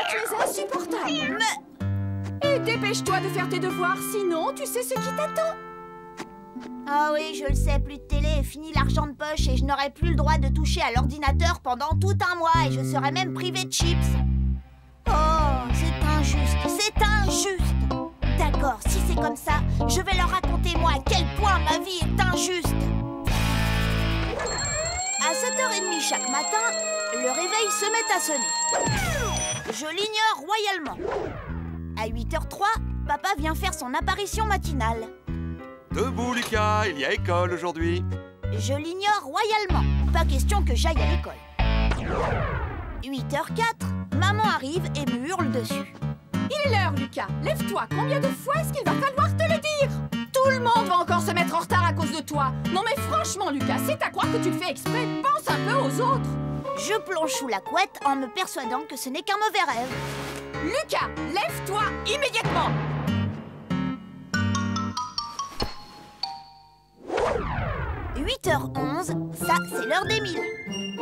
tu es insupportable. Et dépêche-toi de faire tes devoirs, sinon tu sais ce qui t'attend. Ah oui, je le sais, plus de télé, fini l'argent de poche et je n'aurai plus le droit de toucher à l'ordinateur pendant tout un mois et je serai même privée de chips. Oh, c'est injuste, c'est injuste. D'accord, si c'est comme ça, je vais leur raconter moi à quel point ma vie est injuste. À 7h30 chaque matin, le réveil se met à sonner. Je l'ignore royalement. À 8h03, papa vient faire son apparition matinale. Debout, Lucas, il y a école aujourd'hui. Je l'ignore royalement. Pas question que j'aille à l'école. 8h04, maman arrive et me hurle dessus. Il est l'heure, Lucas. Lève-toi. Combien de fois est-ce qu'il va falloir te le dire? Tout le monde va encore se mettre en retard à cause de toi. Non mais franchement, Lucas, c'est à croire que tu le fais exprès. Pense un peu aux autres. Je plonge sous la couette en me persuadant que ce n'est qu'un mauvais rêve. Lucas, lève-toi immédiatement. 8h11, ça c'est l'heure d'Émile.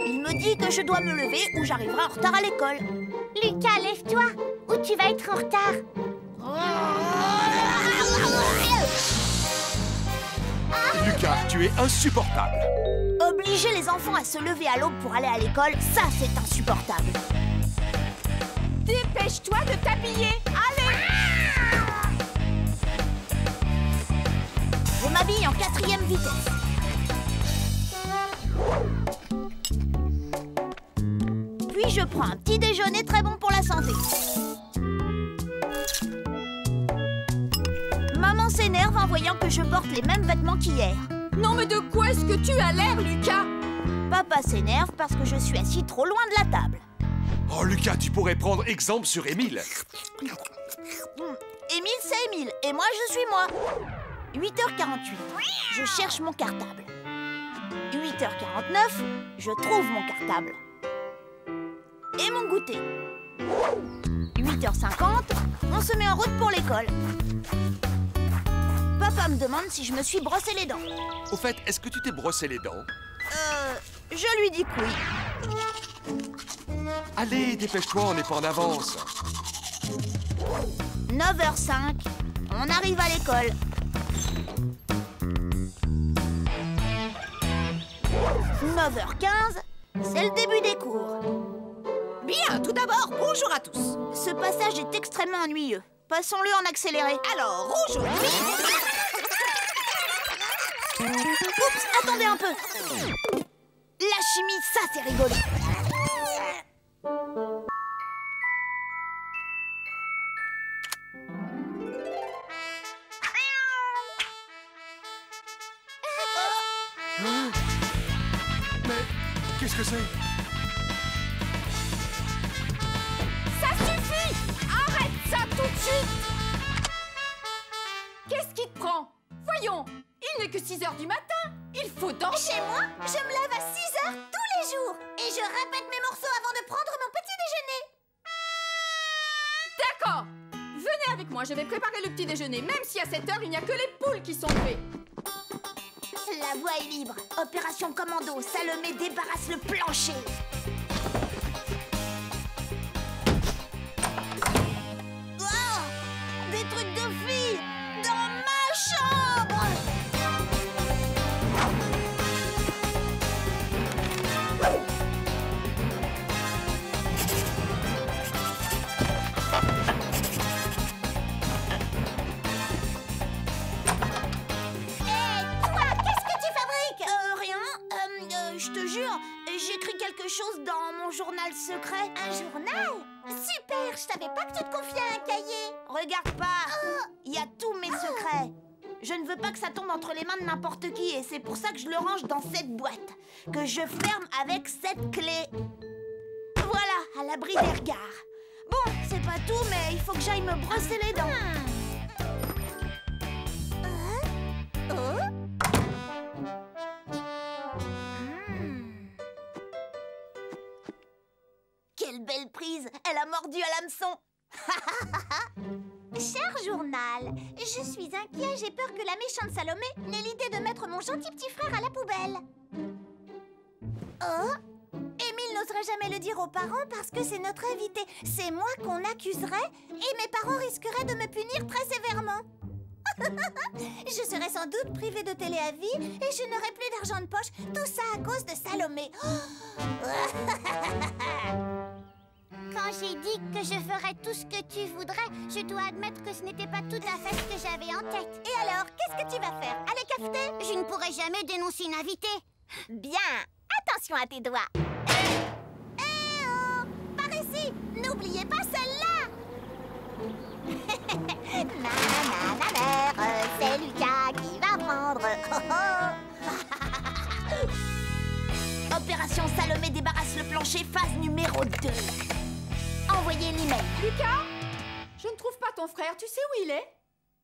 Il me dit que je dois me lever ou j'arriverai en retard à l'école. Lucas, lève-toi ou tu vas être en retard. Lucas, tu es insupportable. Obliger les enfants à se lever à l'aube pour aller à l'école, ça c'est insupportable. Dépêche-toi de t'habiller. Allez. Je m'habille en 4e vitesse. Puis je prends un petit déjeuner très bon pour la santé. Maman s'énerve en voyant que je porte les mêmes vêtements qu'hier. Non mais de quoi est-ce que tu as l'air, Lucas? Papa s'énerve parce que je suis assis trop loin de la table. Oh, Lucas, tu pourrais prendre exemple sur Émile. Émile, c'est Émile, et moi, je suis moi. 8h48, je cherche mon cartable. 8h49, je trouve mon cartable. Et mon goûter. 8h50, on se met en route pour l'école. Papa me demande si je me suis brossé les dents. Au fait, est-ce que tu t'es brossé les dents? Je lui dis que oui. Allez, dépêche-toi, on n'est pas en avance. 9h05, on arrive à l'école. 9h15, c'est le début des cours. Bien, tout d'abord, bonjour à tous. Ce passage est extrêmement ennuyeux. Passons-le en accéléré. Alors, aujourd'hui... Oups, attendez un peu. La chimie, ça c'est rigolo. Mais qu'est-ce que c'est? Ça suffit! Arrête ça tout de suite! Qu'est-ce qui te prend? Voyons, il n'est que 6h du matin. Il faut danser. Chez moi, je me lève à 6h tous les jours. Et je répète mes morceaux avant de prendre mon petit déjeuner. D'accord. Venez avec moi, je vais préparer le petit déjeuner. Même si à cette heure, il n'y a que les poules qui sont levées. La voie est libre. Opération commando, Salomé débarrasse le plancher. Oh, des trucs de filles dans ma chambre. Je te jure, j'écris quelque chose dans mon journal secret. Un journal? Super, je savais pas que tu te confiais à un cahier. Regarde pas, il y a tous mes secrets. Je ne veux pas que ça tombe entre les mains de n'importe qui et c'est pour ça que je le range dans cette boîte, que je ferme avec cette clé. Voilà, à l'abri des regards. Bon, c'est pas tout, mais il faut que j'aille me brosser les dents. Quelle belle prise! Elle a mordu à l'hameçon! Cher journal, je suis inquiet, j'ai peur que la méchante Salomé n'ait l'idée de mettre mon gentil petit frère à la poubelle. Oh! Émile n'oserais jamais le dire aux parents parce que c'est notre invité. C'est moi qu'on accuserait et mes parents risqueraient de me punir très sévèrement. Je serais sans doute privée de télé à vie et je n'aurais plus d'argent de poche. Tout ça à cause de Salomé. Quand j'ai dit que je ferais tout ce que tu voudrais, je dois admettre que ce n'était pas tout à fait ce que j'avais en tête. Et alors, qu'est-ce que tu vas faire? Aller cafeter? Je ne pourrai jamais dénoncer une invitée. Bien, attention à tes doigts. Oh, par ici, n'oubliez pas celle-là. C'est Lucas qui va prendre. Opération Salomé débarrasse le plancher, phase numéro 2. Envoyez l'email. Lucas, je ne trouve pas ton frère. Tu sais où il est?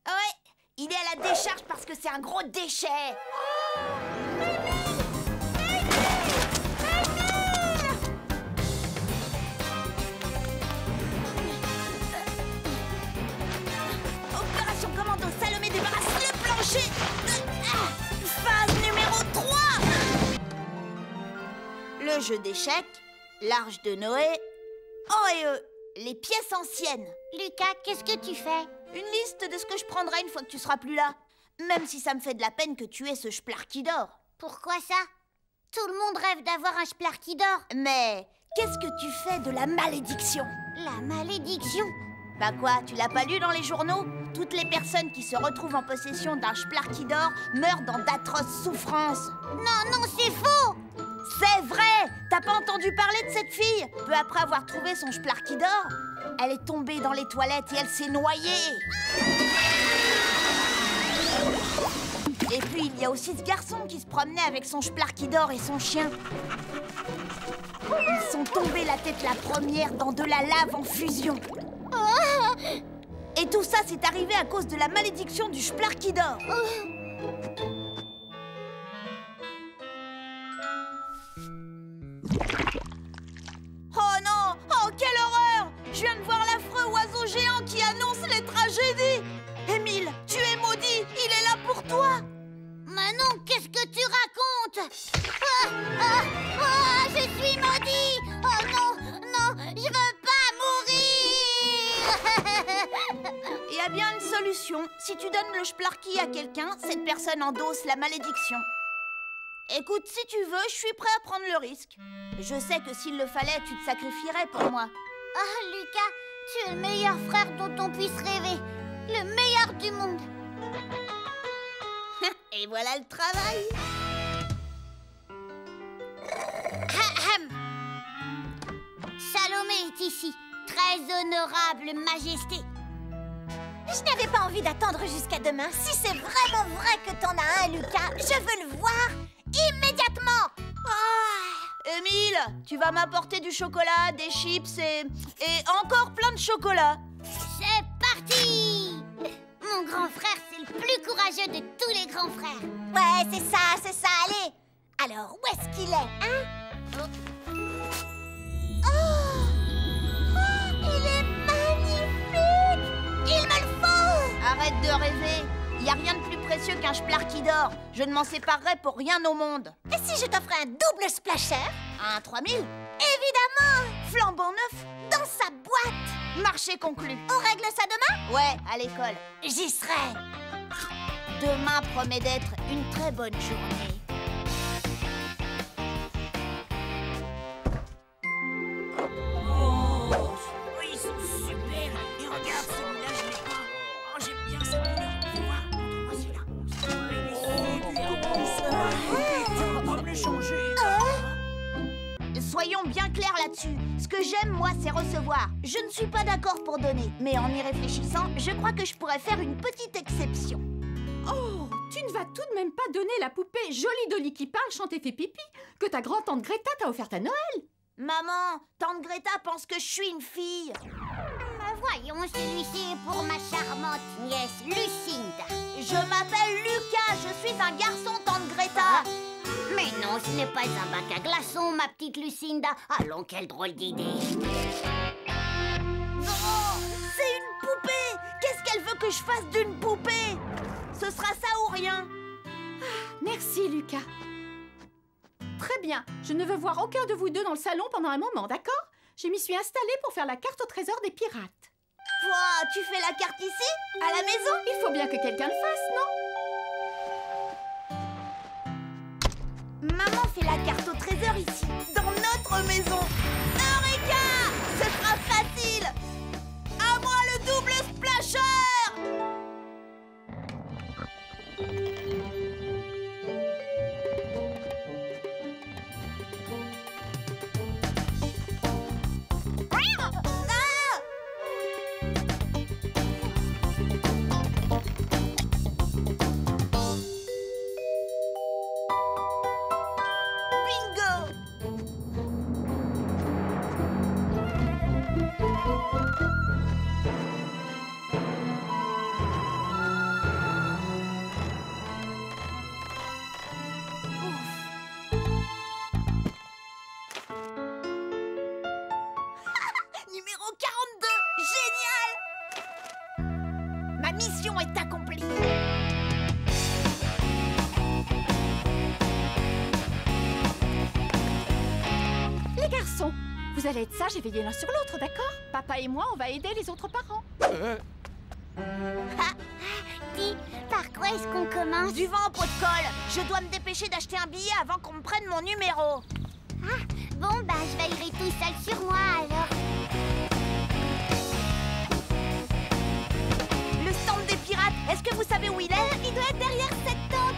Ouais, il est à la décharge parce que c'est un gros déchet. Opération Commando Salomé débarrasse le plancher. Phase numéro 3. Le jeu d'échecs, l'arche de Noé. Oh, et les pièces anciennes. Lucas, qu'est-ce que tu fais? Une liste de ce que je prendrai une fois que tu seras plus là. Même si ça me fait de la peine que tu aies ce Splarky d'or. Pourquoi ça? Tout le monde rêve d'avoir un Splarky d'or. Mais qu'est-ce que tu fais de la malédiction? La malédiction? Bah quoi, tu l'as pas lu dans les journaux? Toutes les personnes qui se retrouvent en possession d'un Splarky d'or meurent dans d'atroces souffrances. Non, non, c'est faux! C'est vrai! T'as pas entendu parler de cette fille? Peu après avoir trouvé son Splarky d'or, elle est tombée dans les toilettes et elle s'est noyée. Et puis il y a aussi ce garçon qui se promenait avec son Splarky d'or et son chien. Ils sont tombés la tête la première dans de la lave en fusion. Et tout ça, c'est arrivé à cause de la malédiction du Splarky d'or. Oh non! Oh, quelle horreur! Je viens de voir l'affreux oiseau géant qui annonce les tragédies! Émile, tu es maudit! Il est là pour toi! Manon, qu'est-ce que tu racontes? Je suis maudit! Oh non, non, je veux pas mourir! Il y a bien une solution. Si tu donnes le Splarky à quelqu'un, cette personne endosse la malédiction. Écoute, si tu veux, je suis prêt à prendre le risque. Je sais que s'il le fallait, tu te sacrifierais pour moi. Ah, Lucas, tu es le meilleur frère dont on puisse rêver. Le meilleur du monde. Et voilà le travail. Salomé est ici. Très honorable majesté. Je n'avais pas envie d'attendre jusqu'à demain. Si c'est vraiment vrai que t'en as un, Lucas, je veux le voir immédiatement. Émile, tu vas m'apporter du chocolat, des chips et encore plein de chocolat. C'est parti! Mon grand frère, c'est le plus courageux de tous les grands frères. Ouais, c'est ça, allez. Alors, où est-ce qu'il est, hein? Il est magnifique! Il me le faut! Arrête de rêver. Il n'y a rien de plus précieux qu'un Splarky d'or. Je ne m'en séparerai pour rien au monde. Et si je t'offrais un double splasher? Un 3000? Évidemment! Flambant neuf, dans sa boîte. Marché conclu. On règle ça demain? Ouais, à l'école. J'y serai. Demain promet d'être une très bonne journée. Oh, ils sont super. Et regarde, celui-là, je l'ai pas. Oh, j'aime bien cette couleur. Tu vois, montre-moi celui-là. Tu vas pas me le changer. Soyons bien clairs là-dessus. Ce que j'aime, moi, c'est recevoir. Je ne suis pas d'accord pour donner. Mais en y réfléchissant, je crois que je pourrais faire une petite exception. Oh, tu ne vas tout de même pas donner la poupée Jolie Dolly qui parle, chante et fait pipi que ta grand-tante Greta t'a offerte à Noël. Maman, tante Greta pense que je suis une fille. Voyons, celui-ci est pour ma charmante nièce Lucinda. Je m'appelle Lucas, je suis un garçon, tante Greta. Mais non, ce n'est pas un bac à glaçons, ma petite Lucinda. Allons, quelle drôle d'idée. Non, c'est une poupée. Qu'est-ce qu'elle veut que je fasse d'une poupée? Ce sera ça ou rien. Merci, Lucas. Très bien. Je ne veux voir aucun de vous deux dans le salon pendant un moment, d'accord? Je m'y suis installée pour faire la carte au trésor des pirates. Toi, tu fais la carte ici? À la maison? Il faut bien que quelqu'un le fasse, non? Maman fait la carte au trésor ici, dans notre maison. Eureka! Ce sera facile! À moi le double splasher! Numéro 42! Génial! Ma mission est accomplie! Les garçons, vous allez être sages et veiller l'un sur l'autre, d'accord? Papa et moi, on va aider les autres parents. Dis, par quoi est-ce qu'on commence? Du vent au pot de colle! Je dois me dépêcher d'acheter un billet avant qu'on me prenne mon numéro! Ah, bon, bah, je veillerai tout seul sur moi, alors. Le stand des pirates, est-ce que vous savez où il est? Il doit être derrière cette tente!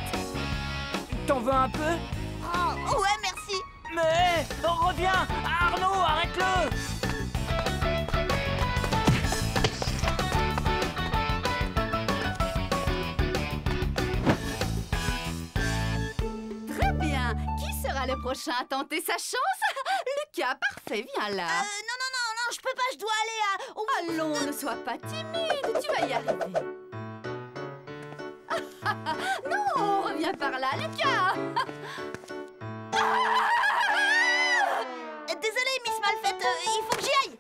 T'en veux un peu? Oh, ouais, merci! Mais reviens! Arnaud, arrête-le! Très bien. Qui sera le prochain à tenter sa chance? Lucas, parfait, viens là. Non, je peux pas, je dois aller à... Allons, ne sois pas timide, tu vas y arriver. Non, reviens par là, Lucas. Désolée, Miss Malfaite, il faut que j'y aille.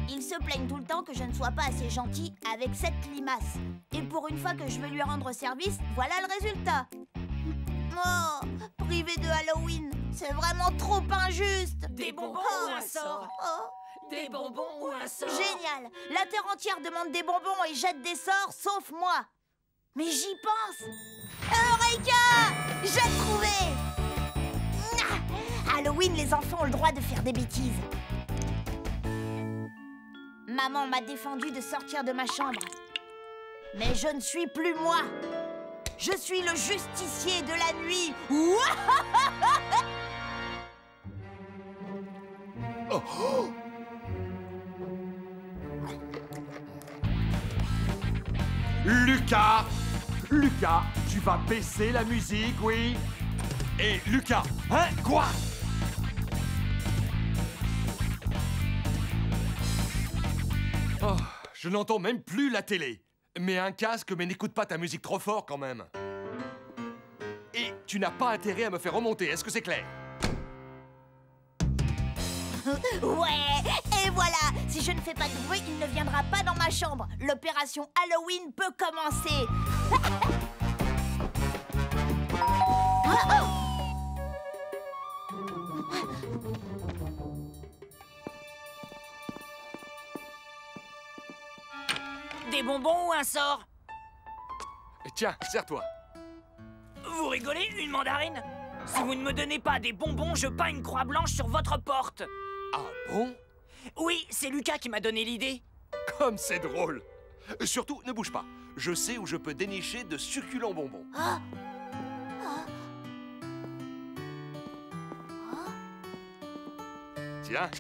Ils se plaignent tout le temps que je ne sois pas assez gentil avec cette limace. Et pour une fois que je veux lui rendre service, voilà le résultat. Oh, privé de Halloween, c'est vraiment trop injuste. Des bonbons ou un sort? Oh, Des bonbons ou un sort? génial. La terre entière demande des bonbons et jette des sorts, sauf moi. Mais j'y pense. Eureka! J'ai trouvé! Ah, Halloween, les enfants ont le droit de faire des bêtises. Maman m'a défendu de sortir de ma chambre. Mais je ne suis plus moi. Je suis le justicier de la nuit. Oh, oh. Lucas! Lucas, tu vas baisser la musique, oui? Et Lucas, hein? Quoi? Oh, je n'entends même plus la télé. Mets un casque, mais n'écoute pas ta musique trop fort quand même. Et tu n'as pas intérêt à me faire remonter, est-ce que c'est clair? Ouais, et voilà. Si je ne fais pas de bruit, il ne viendra pas dans ma chambre. L'opération Halloween peut commencer. Des bonbons ou un sort? Tiens, serre-toi. Vous rigolez, une mandarine? Si vous ne me donnez pas des bonbons, je peins une croix blanche sur votre porte. Ah bon? Oui, c'est Lucas qui m'a donné l'idée. Comme c'est drôle. Surtout, ne bouge pas. Je sais où je peux dénicher de succulents bonbons. Tiens,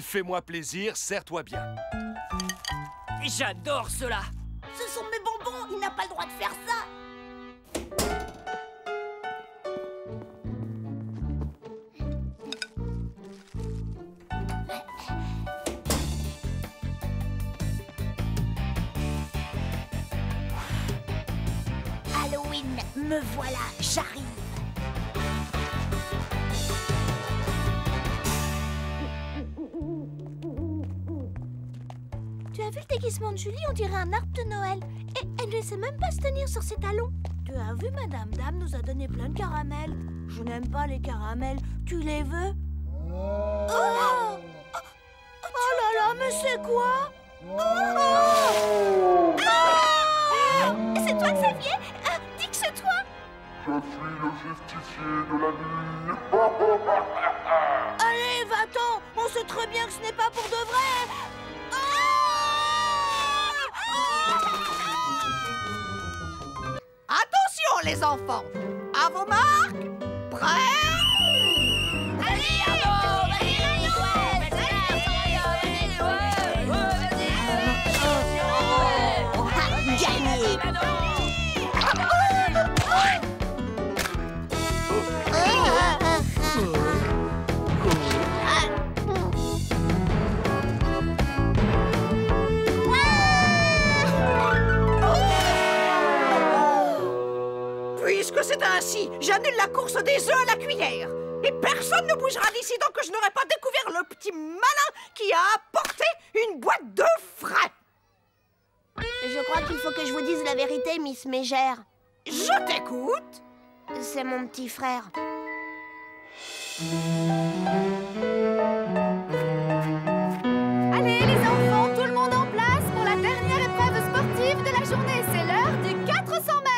fais-moi plaisir, serre-toi bien. J'adore cela. Ce sont mes bonbons. Il n'a pas le droit de faire ça. Halloween, me voilà, j'arrive. Tu as vu le déguisement de Julie? On dirait un arbre de Noël. Et elle ne sait même pas se tenir sur ses talons. Tu as vu, Madame Dame nous a donné plein de caramels. Je n'aime pas les caramels. Tu les veux? Oh là là, mais c'est quoi? C'est toi, Xavier? Dis que c'est toi. Je suis le justicier de la nuit. Allez, va-t'en. On sait très bien que ce n'est pas pour de vrai. Attention les enfants, à vos marques, prêts? Allez, Puisque c'est ainsi, j'annule la course des œufs à la cuillère. Et personne ne bougera d'ici tant que je n'aurai pas découvert le petit malin qui a apporté une boîte d'œufs frais. Je crois qu'il faut que je vous dise la vérité, Miss Mégère. Je t'écoute. C'est mon petit frère. Allez les enfants, tout le monde en place pour la dernière épreuve sportive de la journée. C'est l'heure du 400 mètres.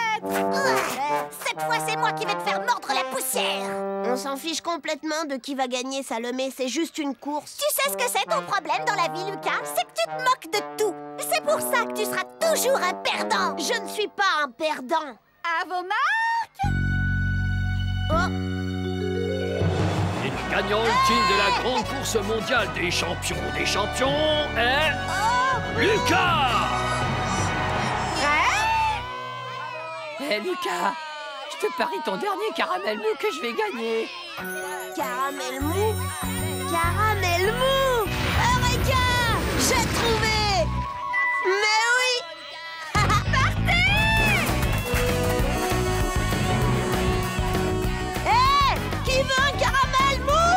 Cette fois, c'est moi qui vais te faire mordre la poussière. On s'en fiche complètement de qui va gagner, Salomé. C'est juste une course. Tu sais ce que c'est ton problème dans la vie, Lucas? C'est que tu te moques de tout. C'est pour ça que tu seras toujours un perdant. Je ne suis pas un perdant. À vos marques. Et le gagnant ultime de la grande course mondiale des champions est... Lucas! Hé Lucas, je te parie ton dernier caramel mou que je vais gagner. Caramel mou. Caramel mou. Eureka! J'ai trouvé. Mais oui. Partez! Hé! Qui veut un caramel mou?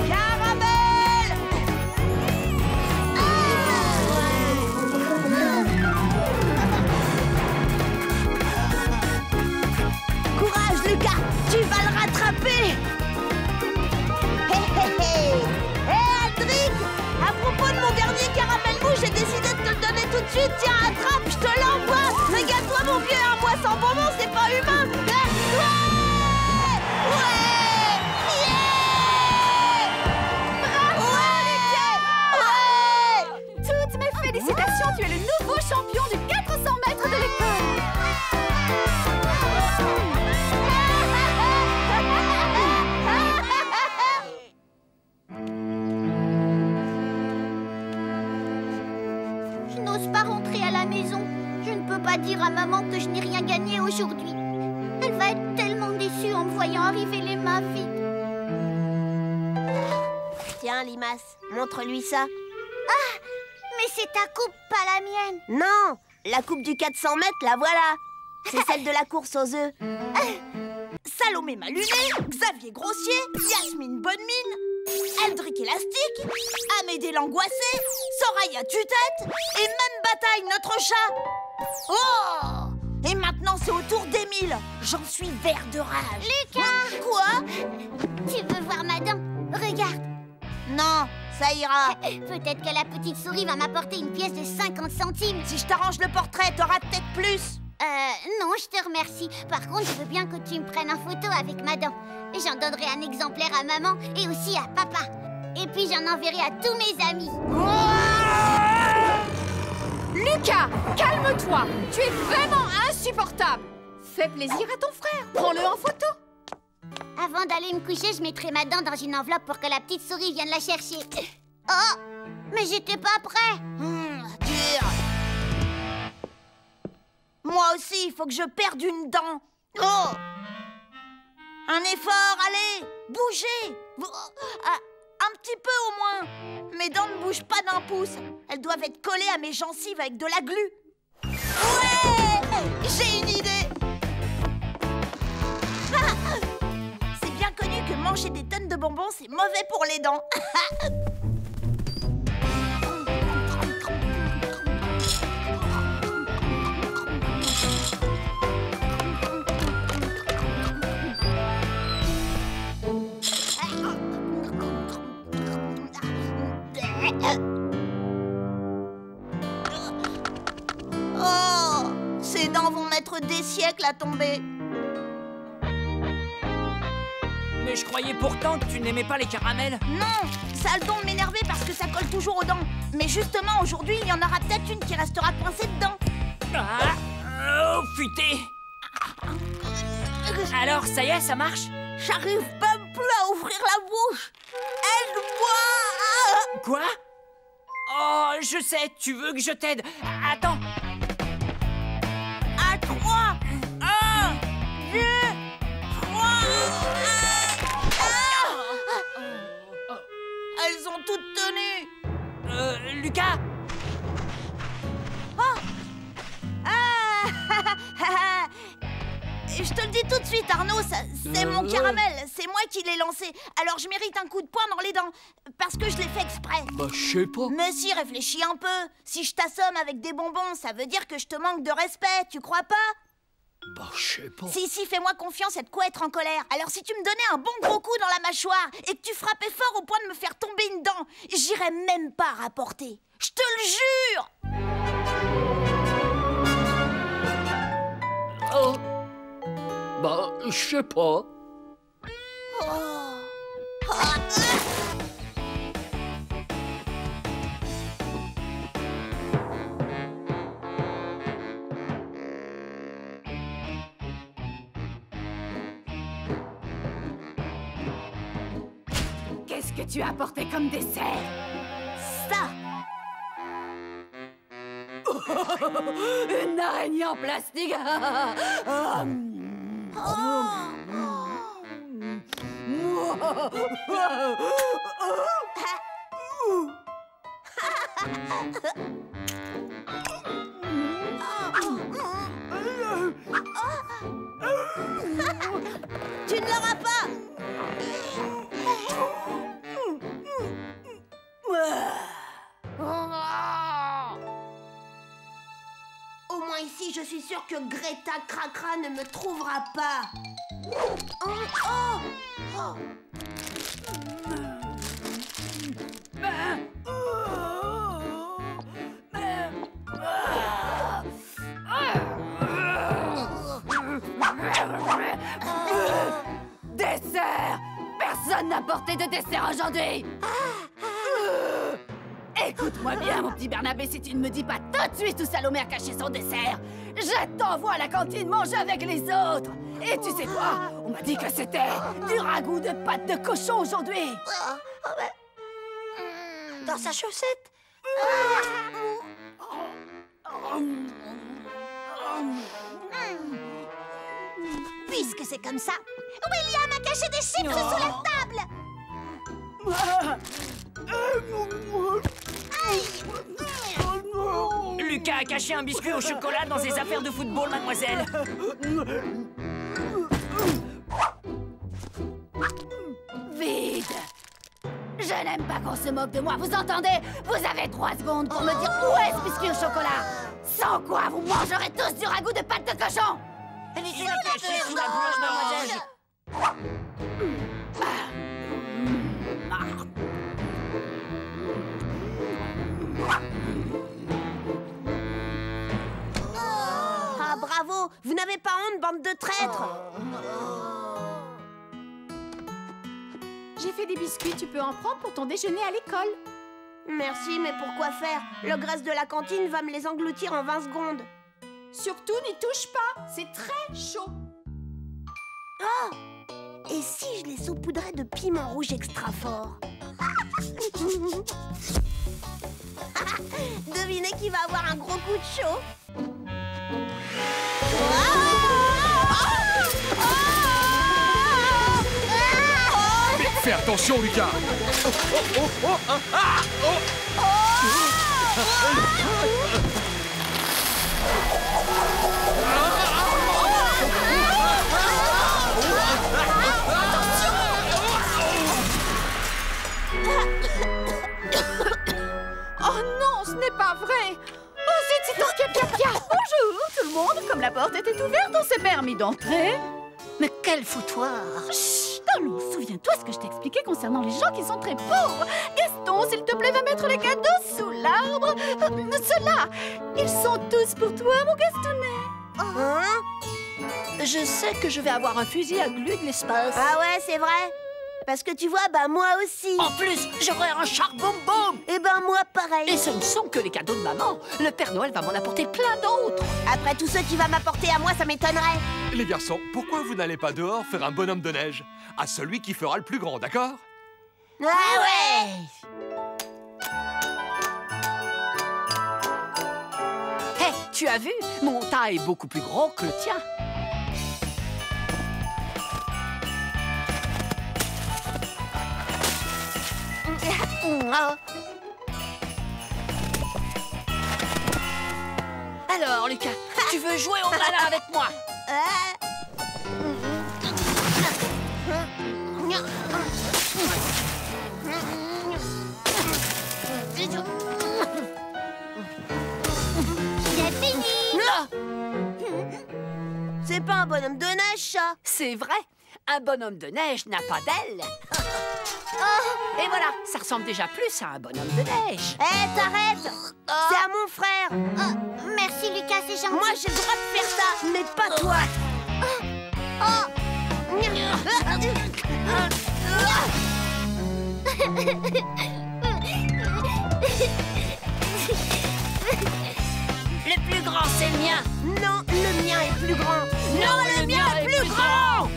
Caramel! Courage, Lucas! Tu vas le rattraper! Hé, hé, hé! Hé, Aldric! À propos de mon dernier caramel mou, j'ai décidé de te le donner tout de suite. Tiens, attrape, je te l'envoie! Regarde-toi, mon vieux, un mois sans bonbons, c'est pas humain! Ouais! Ouais! Yeah! Ouais! Toutes mes félicitations, tu es le nouveau champion du 400 mètres de l'école. Je n'ose pas rentrer à la maison. Je ne peux pas dire à maman que je n'ai rien gagné aujourd'hui. Elle va être tellement déçue en me voyant arriver les mains vides. Tiens, Limace, montre-lui ça. Mais c'est ta coupe, pas la mienne. Non! La coupe du 400 mètres, la voilà! C'est celle de la course aux œufs. Salomé Malunet, Xavier Grossier, Yasmine Bonne-Mine, Eldrick Élastique, Amédée l'Angoissé, Soraya Tue-Tête et même Bataille notre chat. Oh! Et maintenant c'est au tour d'Émile. J'en suis vert de rage. Lucas! Quoi? Tu veux voir ma dent? Regarde. Non, ça ira. Peut-être que la petite souris va m'apporter une pièce de 50 centimes. Si je t'arrange le portrait, t'auras peut-être plus. Non, je te remercie. Par contre, je veux bien que tu me prennes en photo avec ma dent. J'en donnerai un exemplaire à maman et aussi à papa. Et puis j'en enverrai à tous mes amis. Lucas, calme-toi. Tu es vraiment insupportable. Fais plaisir à ton frère. Prends-le en photo. Avant d'aller me coucher, je mettrai ma dent dans une enveloppe pour que la petite souris vienne la chercher. Oh! Mais j'étais pas prêt. Dur. Moi aussi, il faut que je perde une dent. Oh! Un effort, allez, bougez. Un petit peu au moins. Mes dents ne bougent pas d'un pouce. Elles doivent être collées à mes gencives avec de la glu. Ouais! J'ai une idée. C'est bien connu que manger des tonnes de bonbons, c'est mauvais pour les dents. mettre des siècles à tomber. Mais je croyais pourtant que tu n'aimais pas les caramels. Non, ça a le don de m'énerver parce que ça colle toujours aux dents. Mais justement, aujourd'hui, il y en aura peut-être une qui restera coincée dedans. Ah, oh, futé. Alors, ça y est, ça marche? J'arrive même plus à ouvrir la bouche. Aide-moi! Quoi? Oh, je sais, tu veux que je t'aide. Attends. À 3, 1, 2, 3. Elles ont toutes tenu. Lucas? Je te le dis tout de suite, Arnaud, c'est mon caramel. C'est moi qui l'ai lancé. Alors je mérite un coup de poing dans les dents. Parce que je l'ai fait exprès. Bah, je sais pas. Mais si, réfléchis un peu. Si je t'assomme avec des bonbons, ça veut dire que je te manque de respect, tu crois pas? Bah, je sais pas. Si, fais-moi confiance et de quoi être en colère. Alors si tu me donnais un bon gros coup dans la mâchoire et que tu frappais fort au point de me faire tomber une dent, j'irais même pas rapporter. Je te le jure! Oh. Bah, je sais pas. Qu'est-ce que tu as apporté comme dessert? Ça! Une araignée en plastique. Tu ne l'auras pas! Au moins ici, je suis sûre que Greta Cracra ne me trouvera pas. Dessert! Personne n'a porté de dessert aujourd'hui! Écoute-moi bien, mon petit Bernabé, si tu ne me dis pas tout de suite où Salomé a caché son dessert, je t'envoie à la cantine manger avec les autres! Et tu sais quoi? On m'a dit que c'était du ragoût de pâte de cochon aujourd'hui! Dans sa chaussette? Puisque c'est comme ça, William a caché des chips sous la table! Lucas a caché un biscuit au chocolat dans ses affaires de football, mademoiselle. Vide! Je n'aime pas qu'on se moque de moi, vous entendez? Vous avez 3 secondes pour me dire où est ce biscuit au chocolat! Sans quoi vous mangerez tous du ragoût de pâte de cochon! Elle était cachée sous la blouse, mademoiselle. Ah, bravo! Vous n'avez pas honte, bande de traîtres! J'ai fait des biscuits, tu peux en prendre pour ton déjeuner à l'école. Merci, mais pourquoi faire? Le graisse de la cantine va me les engloutir en 20 secondes. Surtout, n'y touche pas, c'est très chaud. Oh! Et si je les saupoudrais de piment rouge extra fort? Devinez qui va avoir un gros coup de chaud? Mais fais attention, Lucas! Oh non, ce n'est pas vrai! Oh zut, c'est ton pia-pia-pia! Bonjour tout le monde, comme la porte était ouverte, on s'est permis d'entrer. Mais quel foutoir! Chut, allons, souviens-toi ce que je t'ai expliqué concernant les gens qui sont très pauvres. Gaston, s'il te plaît, va mettre les cadeaux sous l'arbre. Ceux-là, ils sont tous pour toi, mon Gastounet. Oh, Hein? Je sais que je vais avoir un fusil à glu de l'espace. Ah ouais, c'est vrai. Parce que tu vois, bah moi aussi. En plus, j'aurai un char-boum-boum. Et ben moi pareil. Et ce ne sont que les cadeaux de maman. Le Père Noël va m'en apporter plein d'autres. Après tout ce qu'il va m'apporter à moi, ça m'étonnerait. Les garçons, pourquoi vous n'allez pas dehors faire un bonhomme de neige? À celui qui fera le plus grand, d'accord? Ah ouais. Hé, tu as vu? Mon tas est beaucoup plus gros que le tien. Alors, Lucas, tu veux jouer au malin avec moi? J'ai fini. C'est pas un bonhomme de neige, ça. C'est vrai, un bonhomme de neige n'a pas d'ailes. Et voilà, ça ressemble déjà plus à un bonhomme de neige. Hé, t'arrêtes. C'est à mon frère. Oh, merci Lucas, c'est gentil. Moi, j'ai le droit de faire ça, mais pas toi. Le plus grand, c'est le mien. Non, le mien est plus grand. Non, le mien est plus grand.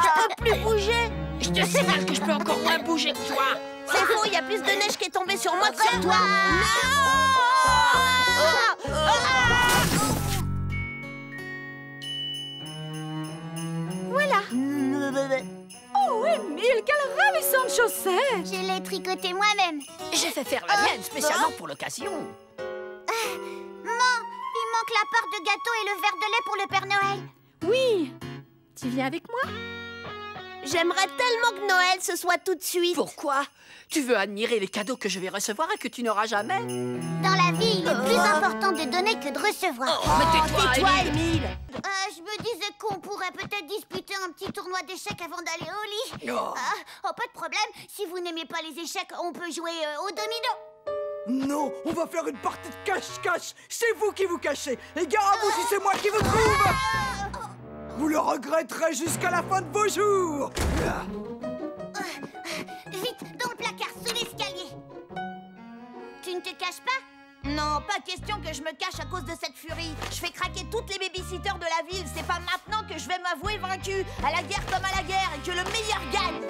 Je peux plus bouger. Je te signale que je peux encore moins bouger que toi. C'est faux, il y a plus de neige qui est tombée sur moi que sur toi. Voilà. Oh, Émile, quelle ravissante chaussette! Je l'ai tricoté moi-même. J'ai fait faire la mienne spécialement pour l'occasion. Maman, il manque la part de gâteau et le verre de lait pour le Père Noël. Oui. Tu viens avec moi? J'aimerais tellement que Noël ce soit tout de suite. Pourquoi? Tu veux admirer les cadeaux que je vais recevoir et que tu n'auras jamais? Dans la vie, il est plus important de donner que de recevoir. Mais tais-toi, Émile. Je me disais qu'on pourrait peut-être disputer un petit tournoi d'échecs avant d'aller au lit. Oh. Oh, pas de problème. Si vous n'aimez pas les échecs, on peut jouer au domino. Non, on va faire une partie de cache-cache. C'est vous qui vous cachez. Et gare à vous si c'est moi qui vous trouve. Vous le regretterez jusqu'à la fin de vos jours. Vite, dans le placard, sous l'escalier. Tu ne te caches pas? Non, pas question que je me cache à cause de cette furie. Je fais craquer toutes les babysitters de la ville. C'est pas maintenant que je vais m'avouer vaincu. À la guerre comme à la guerre, et que le meilleur gagne.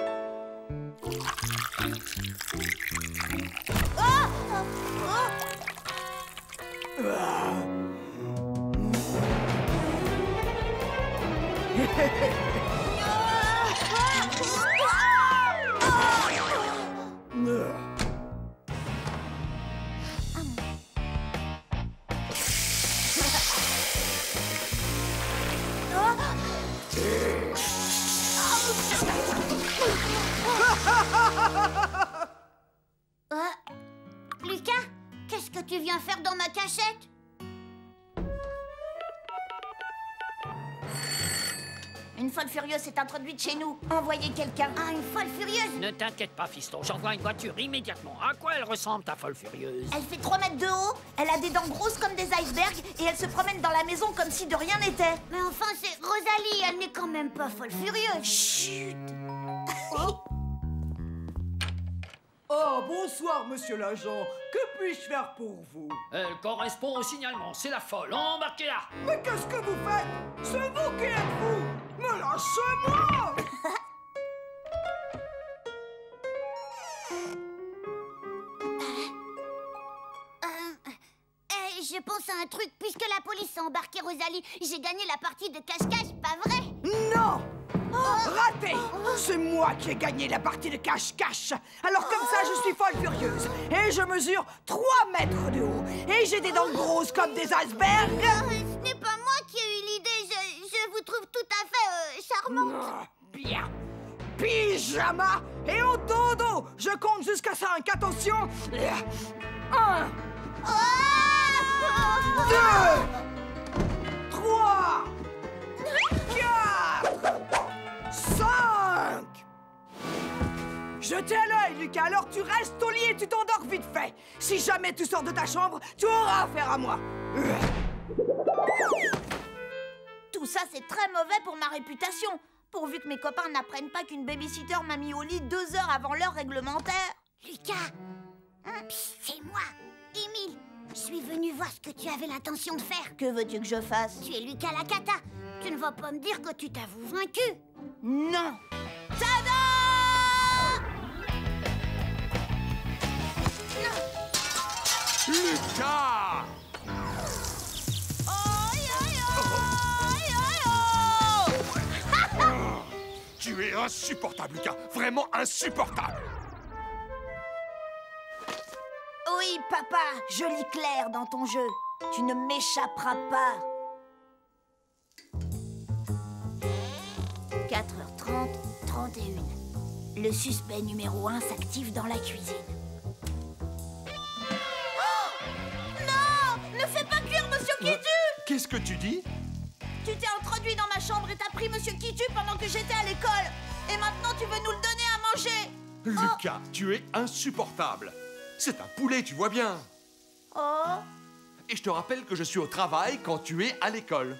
Lucas, qu'est-ce que tu viens faire dans ma cachette? Une folle furieuse s'est introduite chez nous. Envoyez quelqu'un. Ah, une folle furieuse? Ne t'inquiète pas, fiston, j'envoie une voiture immédiatement. À quoi elle ressemble, ta folle furieuse? Elle fait 3 mètres de haut, elle a des dents grosses comme des icebergs et elle se promène dans la maison comme si de rien n'était. Mais enfin, c'est Rosalie, elle n'est quand même pas folle furieuse. Chut. Oh, bonsoir, monsieur l'agent. Que puis-je faire pour vous? Elle correspond au signalement, c'est la folle, embarquez-la! Mais qu'est-ce que vous faites? C'est vous qui êtes fou! Me lâchez-moi! Je pense à un truc, puisque la police a embarqué Rosalie, j'ai gagné la partie de cache-cache, pas vrai? Non! Raté! C'est moi qui ai gagné la partie de cache-cache. Alors comme ça, je suis folle furieuse. Et je mesure 3 mètres de haut. Et j'ai des dents grosses comme des icebergs. Ce n'est pas moi qui ai eu l'idée, je vous trouve tout à fait charmante. Bien. Pyjama et au dodo. Je compte jusqu'à 5. Attention. 1, 2, 3, 4, 5. Je jeté à l'œil, Lucas. Alors tu restes au lit et tu t'endors vite fait. Si jamais tu sors de ta chambre, tu auras affaire à moi. Tout ça, c'est très mauvais pour ma réputation. Pourvu que mes copains n'apprennent pas qu'une babysitter m'a mis au lit 2 heures avant l'heure réglementaire. Lucas, c'est moi, Émile. Je suis venue voir ce que tu avais l'intention de faire. Que veux-tu que je fasse? Tu es Lucas Lacata. Tu ne vas pas me dire que tu t'avoues vaincu. Non. Tada! Lucas! Tu es insupportable, Lucas. Vraiment insupportable. Oui, papa, je lis clair dans ton jeu. Tu ne m'échapperas pas. 4h30, 31. Le suspect numéro 1 s'active dans la cuisine. Oh! Non! Ne fais pas cuire Monsieur Kitu! Qu'est-ce que tu dis? Tu t'es introduit dans ma chambre et t'as pris Monsieur Kitu pendant que j'étais à l'école. Et maintenant tu veux nous le donner à manger. Lucas, tu es insupportable. C'est un poulet, tu vois bien. Oh! Et je te rappelle que je suis au travail quand tu es à l'école.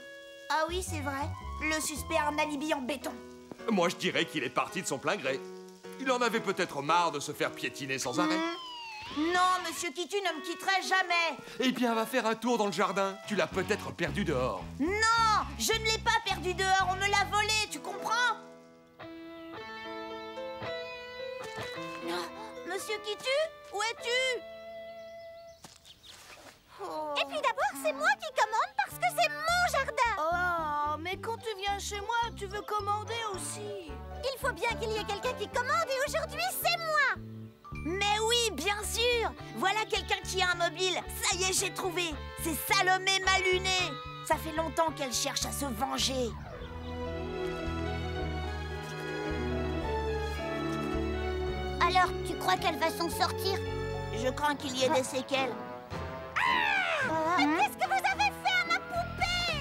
Ah oui, c'est vrai. Le suspect a un alibi en béton. Moi, je dirais qu'il est parti de son plein gré. Il en avait peut-être marre de se faire piétiner sans arrêt. Non, Monsieur Kitu ne me quitterait jamais. Eh bien, va faire un tour dans le jardin. Tu l'as peut-être perdu dehors. Non, je ne l'ai pas perdu dehors, on me l'a volé, tu comprends? Monsieur Kitu, où es-tu? Oh. Et puis d'abord, c'est moi qui commande parce que c'est mon jardin. Oh, mais quand tu viens chez moi, tu veux commander aussi. Il faut bien qu'il y ait quelqu'un qui commande et aujourd'hui, c'est moi. Mais oui, bien sûr. Voilà quelqu'un qui a un mobile. Ça y est, j'ai trouvé. C'est Salomé Maluné. Ça fait longtemps qu'elle cherche à se venger. Alors, tu crois qu'elle va s'en sortir? Je crains qu'il y ait des séquelles. Mais qu'est-ce que vous avez fait à ma poupée?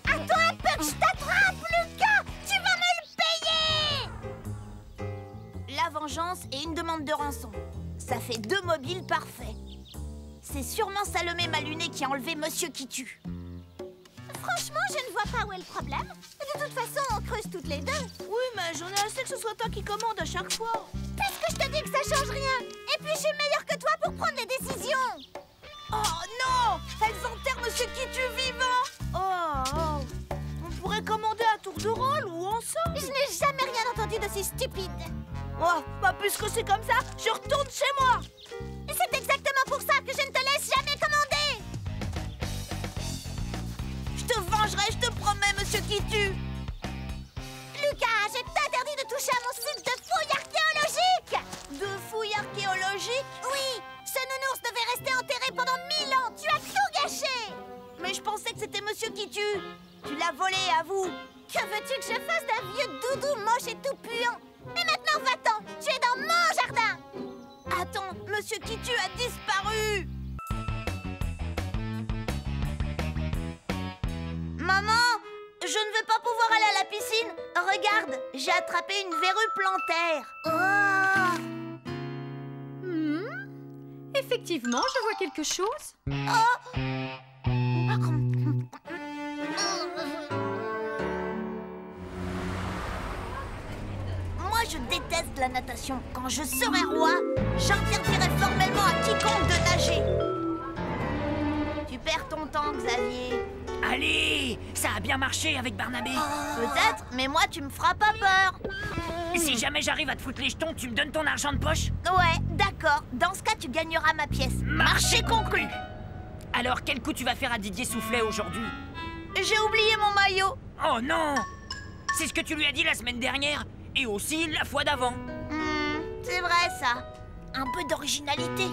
Attends un peu que je t'attrape, Lucas. Tu vas me le payer. La vengeance et une demande de rançon. Ça fait 2 mobiles parfaits. C'est sûrement Salomé Maluné qui a enlevé Monsieur Kitu. Franchement, je ne vois pas où est le problème. De toute façon, on creuse toutes les deux. Oui, mais j'en ai assez que ce soit toi qui commande à chaque fois. Puisque je te dis que ça change rien. Et puis, je suis meilleure que toi pour prendre les décisions. Oh non! Elles enterrent Monsieur Kitu vivant! Oh! On pourrait commander à tour de rôle ou ensemble? Je n'ai jamais rien entendu de si stupide. Oh, pas plus que c'est comme ça, je retourne chez moi! C'est exactement pour ça que je ne te laisse jamais commander. Je te vengerai, je te promets, Monsieur Kitu! Lucas, je t'interdis de toucher à mon site de fouilles archéologiques. De fouilles archéologiques? Oui, ce nounours devait rester enterré pendant 1000 ans. Tu as tout gâché. Mais je pensais que c'était Monsieur Kitu. Tu l'as volé, à vous. Que veux-tu que je fasse d'un vieux doudou moche et tout puant? Et maintenant, va-t'en. Tu es dans mon jardin. Attends, Monsieur Kitu a disparu. Maman, je ne vais pas pouvoir aller à la piscine. Regarde, j'ai attrapé une verrue plantaire. Oh. Effectivement, je vois quelque chose. Moi, je déteste la natation. Quand je serai roi, j'interdirai formellement à quiconque de nager. Tu perds ton temps, Xavier. Allez, ça a bien marché avec Barnabé. Peut-être, mais moi, tu me feras pas peur. Si jamais j'arrive à te foutre les jetons, tu me donnes ton argent de poche? Ouais, d'accord. Dans ce cas, tu gagneras ma pièce. Marché conclu. Alors, quel coup tu vas faire à Didier Soufflet aujourd'hui? J'ai oublié mon maillot. Oh non! C'est ce que tu lui as dit la semaine dernière, et aussi la fois d'avant. C'est vrai, ça. Un peu d'originalité.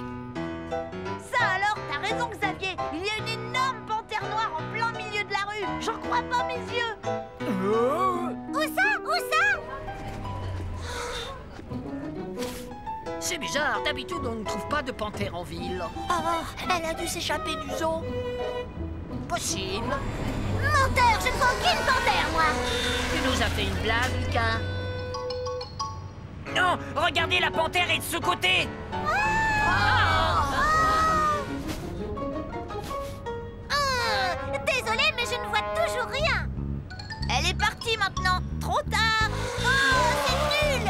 Ça alors, t'as raison, Xavier. Il y a une énorme panthère noire en plein milieu de la rue. J'en crois pas mes yeux. Où ça? Où ça? C'est bizarre, d'habitude on ne trouve pas de panthère en ville. Oh, elle a dû s'échapper du zoo. Possible. Menteur, je ne vois aucune panthère, moi. Tu nous as fait une blague, Lucas. Non, regardez, la panthère est de ce côté. Désolée, mais je ne vois toujours rien. Elle est partie maintenant. Trop tard. C'est nul.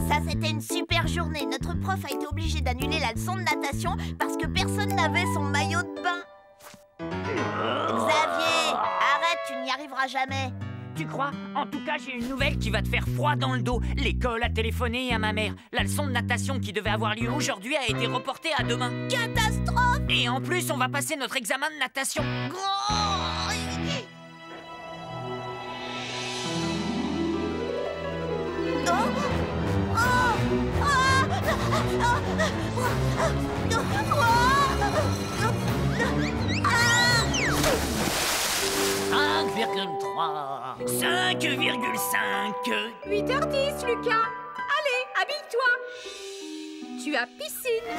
Ça, c'était une super journée. Notre prof a été obligé d'annuler la leçon de natation parce que personne n'avait son maillot de bain. Xavier, arrête, tu n'y arriveras jamais. Tu crois? En tout cas, j'ai une nouvelle qui va te faire froid dans le dos. L'école a téléphoné à ma mère. La leçon de natation qui devait avoir lieu aujourd'hui a été reportée à demain. Catastrophe! Et en plus, on va passer notre examen de natation. Ah 5,5. 8h10, Lucas. Allez, habille-toi. Tu as piscine.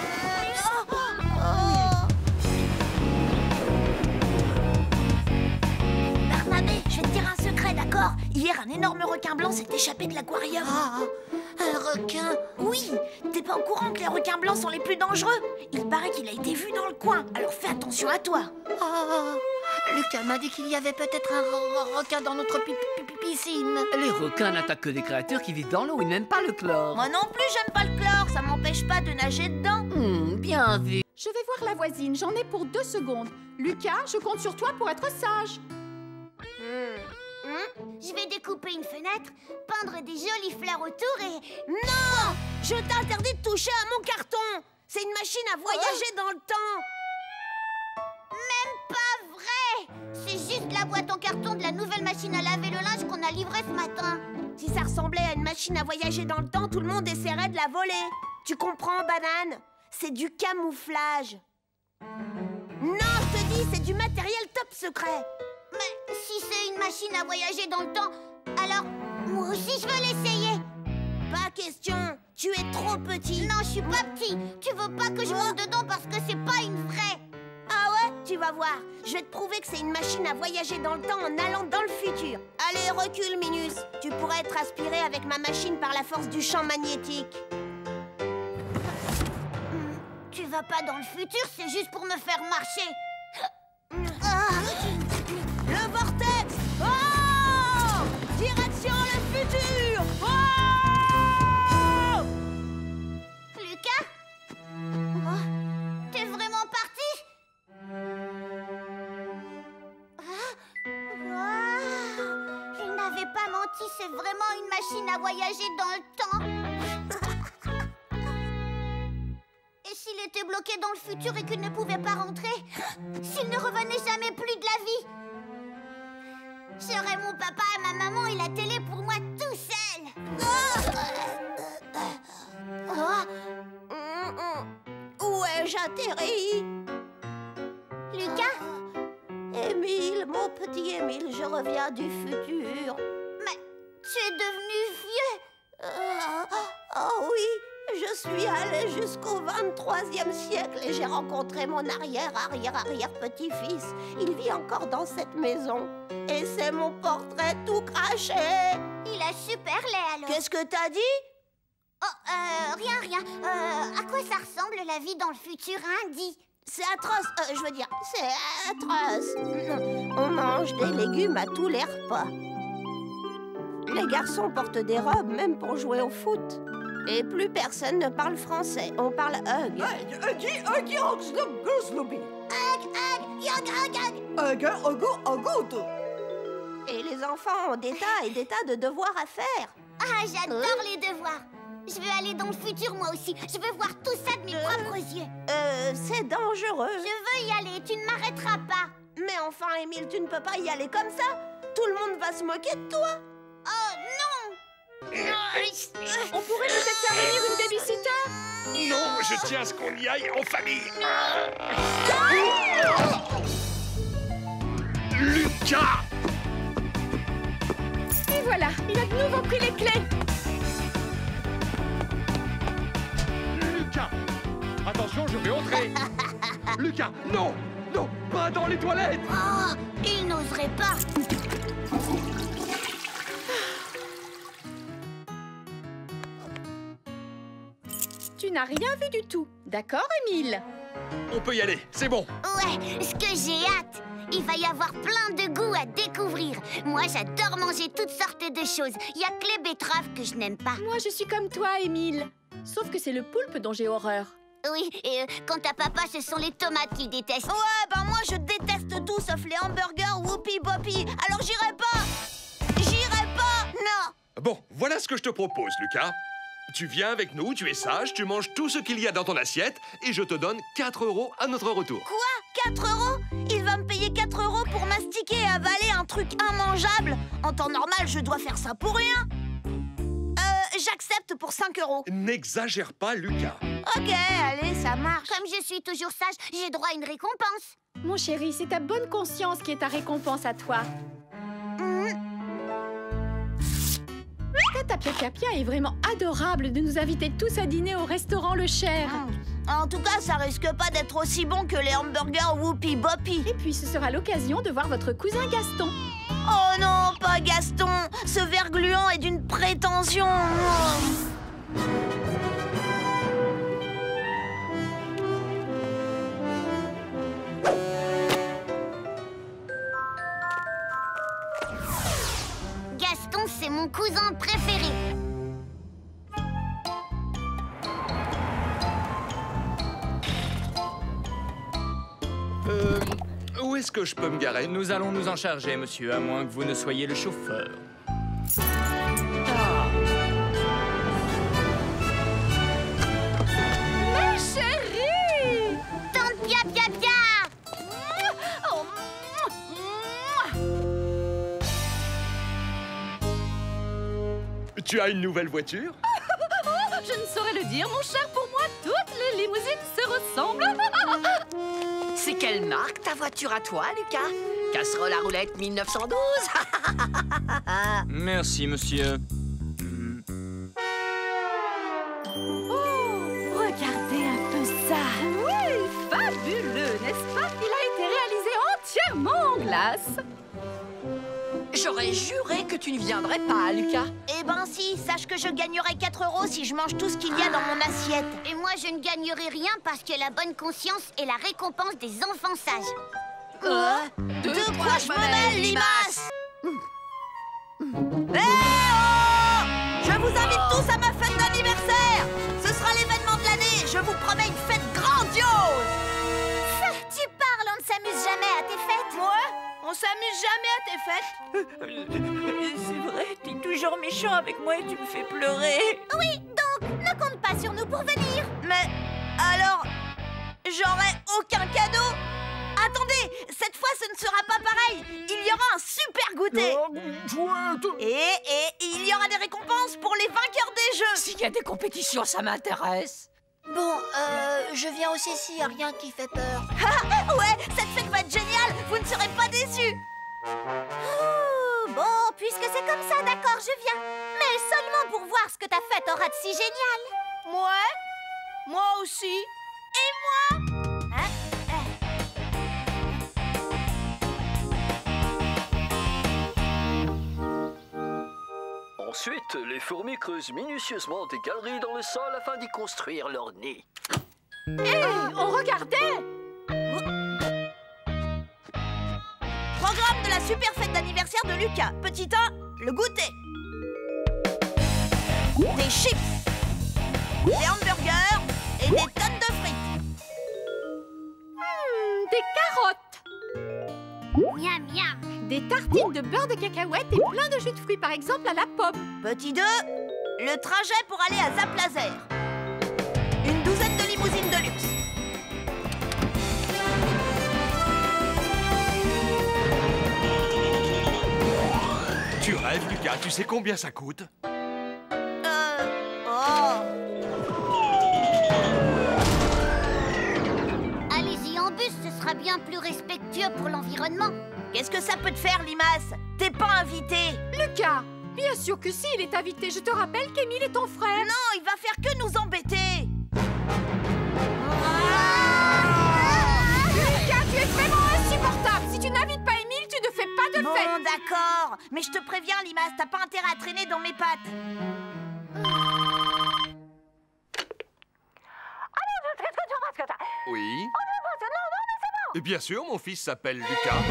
Barnabé, je vais te dire un secret, d'accord? Hier, un énorme requin blanc s'est échappé de l'aquarium. Un requin? Oui. T'es pas au courant que les requins blancs sont les plus dangereux? Il paraît qu'il a été vu dans le coin, alors fais attention à toi. Lucas m'a dit qu'il y avait peut-être un requin dans notre piscine. Les requins n'attaquent que des créatures qui vivent dans l'eau. Ils n'aiment pas le chlore. Moi non plus, j'aime pas le chlore. Ça m'empêche pas de nager dedans. Bien vu. Je vais voir la voisine, j'en ai pour 2 secondes. Lucas, je compte sur toi pour être sage. Je vais découper une fenêtre, peindre des jolies fleurs autour et... Non! Je t'interdis de toucher à mon carton. C'est une machine à voyager dans le temps. Même pas vrai! C'est juste la boîte en carton de la nouvelle machine à laver le linge qu'on a livrée ce matin. Si ça ressemblait à une machine à voyager dans le temps, tout le monde essaierait de la voler. Tu comprends, banane? C'est du camouflage. Non, je te dis, c'est du matériel top secret. Mais si c'est une machine à voyager dans le temps, alors moi aussi je veux l'essayer. Pas question, tu es trop petit. Non, je suis pas petit. Tu veux pas que je monte dedans parce que c'est pas une vraie. Ah ouais? Tu vas voir. Je vais te prouver que c'est une machine à voyager dans le temps en allant dans le futur. Allez, recule, Minus. Tu pourrais être aspiré avec ma machine par la force du champ magnétique. Tu vas pas dans le futur, c'est juste pour me faire marcher. Le vortex! Oh! Direction le futur! Oh! Lucas? T'es vraiment parti? Je n'avais pas menti, c'est vraiment une machine à voyager dans le temps. Et s'il était bloqué dans le futur et qu'il ne pouvait pas rentrer? S'il ne revenait jamais plus de la vie? J'aurais mon papa et ma maman et la télé pour moi tout seul. Où ai-je atterri? Lucas? Émile, mon petit Émile, je reviens du futur. Mais tu es devenu vieux. Oh oui, je suis allée jusqu'au 23e siècle et j'ai rencontré mon arrière-petit-fils. Il vit encore dans cette maison. Et c'est mon portrait tout craché. Il a super laid alors. Qu'est-ce que t'as dit? Oh, rien. À quoi ça ressemble la vie dans le futur, hein, dis? C'est atroce, je veux dire, c'est atroce. On mange des légumes à tous les repas. Les garçons portent des robes, même pour jouer au foot. Et plus personne ne parle français, on parle hug. Et les enfants ont des tas et des tas de devoirs à faire. Ah, j'adore les devoirs. Je veux aller dans le futur, moi aussi. Je veux voir tout ça de mes propres yeux. C'est dangereux. Je veux y aller, tu ne m'arrêteras pas. Mais enfin, Émile, tu ne peux pas y aller comme ça. Tout le monde va se moquer de toi. Oh, non! On pourrait peut-être faire venir une babysitter? Non, je tiens à ce qu'on y aille en famille. Lucas! Et voilà, il a de nouveau pris les clés. Lucas! Attention, Je vais entrer. Lucas, non! Non, pas dans les toilettes! Oh, il n'oserait pas. Tu n'as rien vu du tout. D'accord, Émile? On peut y aller, c'est bon. Ouais, ce que j'ai hâte. Il va y avoir plein de goûts à découvrir. Moi, j'adore manger toutes sortes de choses. Il y a que les betteraves que je n'aime pas. Moi, je suis comme toi, Émile. Sauf que c'est le poulpe dont j'ai horreur. Oui, et quant à papa, ce sont les tomates qu'il déteste. Ouais, ben moi je déteste tout sauf les hamburgers Whoopi Boppy. Alors j'irai pas. J'irai pas. Non. Bon, voilà ce que je te propose, Lucas. Tu viens avec nous, tu es sage, tu manges tout ce qu'il y a dans ton assiette et je te donne 4 € à notre retour. Quoi? 4 €? Il va me payer 4 € pour mastiquer et avaler un truc immangeable? En temps normal, je dois faire ça pour rien. J'accepte pour 5 €. N'exagère pas, Lucas. Ok, allez, ça marche. Comme je suis toujours sage, j'ai droit à une récompense. Mon chéri, c'est ta bonne conscience qui est ta récompense à toi. Tata Pia Pia Pia est vraiment adorable de nous inviter tous à dîner au restaurant Le Cher. En tout cas, ça risque pas d'être aussi bon que les hamburgers Whoopi Boppy. Et puis, ce sera l'occasion de voir votre cousin Gaston. Oh non, pas Gaston. Ce ver gluant est d'une prétention. Gaston, c'est mon cousin préféré. Où est-ce que je peux me garer? Nous allons nous en charger, monsieur, à moins que vous ne soyez le chauffeur. Mais chérie! Tante Pia Pia Pia! Tu as une nouvelle voiture? Je ne saurais le dire, mon cher. Pour moi, toutes les limousines se ressemblent. C'est quelle marque ta voiture à toi, Lucas? Casserole à roulette 1912? Merci, monsieur. Oh, regardez un peu ça. Oui, fabuleux, n'est-ce pas? Il a été réalisé entièrement en glace. J'aurais juré que tu ne viendrais pas, Lucas. Eh ben si, sache que je gagnerai 4 € si je mange tout ce qu'il y a dans mon assiette. Et moi, je ne gagnerai rien parce que la bonne conscience est la récompense des enfants sages. De quoi je me mêle, limace? Eh oh! Je vous invite tous à ma fête d'anniversaire. Ce sera l'événement de l'année. Je vous promets une fête grandiose. Tu parles, on ne s'amuse jamais à tes fêtes. Ouais, on s'amuse jamais à tes fêtes. C'est vrai, t'es toujours méchant avec moi et tu me fais pleurer. Oui, donc, ne compte pas sur nous pour venir. Mais alors, j'aurai aucun cadeau? Attendez, cette fois ce ne sera pas pareil. Il y aura un super goûter. Et il y aura des récompenses pour les vainqueurs des jeux. S'il y a des compétitions, ça m'intéresse. Bon, je viens aussi s'il n'y a rien qui fait peur. Ouais, cette fête va être géniale. Vous ne serez pas déçus. Bon, puisque c'est comme ça, d'accord, je viens. Mais seulement pour voir ce que ta fête aura de si génial. Moi aussi. Et moi. Ensuite, les fourmis creusent minutieusement des galeries dans le sol afin d'y construire leur nid. Hé, on regardait! Programme de la super fête d'anniversaire de Lucas. Petit 1, le goûter. Des chips, des hamburgers et des tonnes de frites. Des carottes! Miam, miam. Des tartines de beurre de cacahuète et plein de jus de fruits, par exemple à la pomme. Petit 2, le trajet pour aller à Zap Laser. Une douzaine de limousines de luxe. Tu rêves, Lucas, tu sais combien ça coûte? Allez-y en bus, ce sera bien plus respectueux pour l'environnement. Qu'est-ce que ça peut te faire, limace? T'es pas invité. Lucas, bien sûr que si, il est invité. Je te rappelle qu'Émile est ton frère. Non, il va faire que nous embêter. Ah! fête. Bon, d'accord. Mais je te préviens, Limace, t'as pas intérêt à traîner dans mes pattes. Oui. Et bien sûr, mon fils s'appelle Lucas.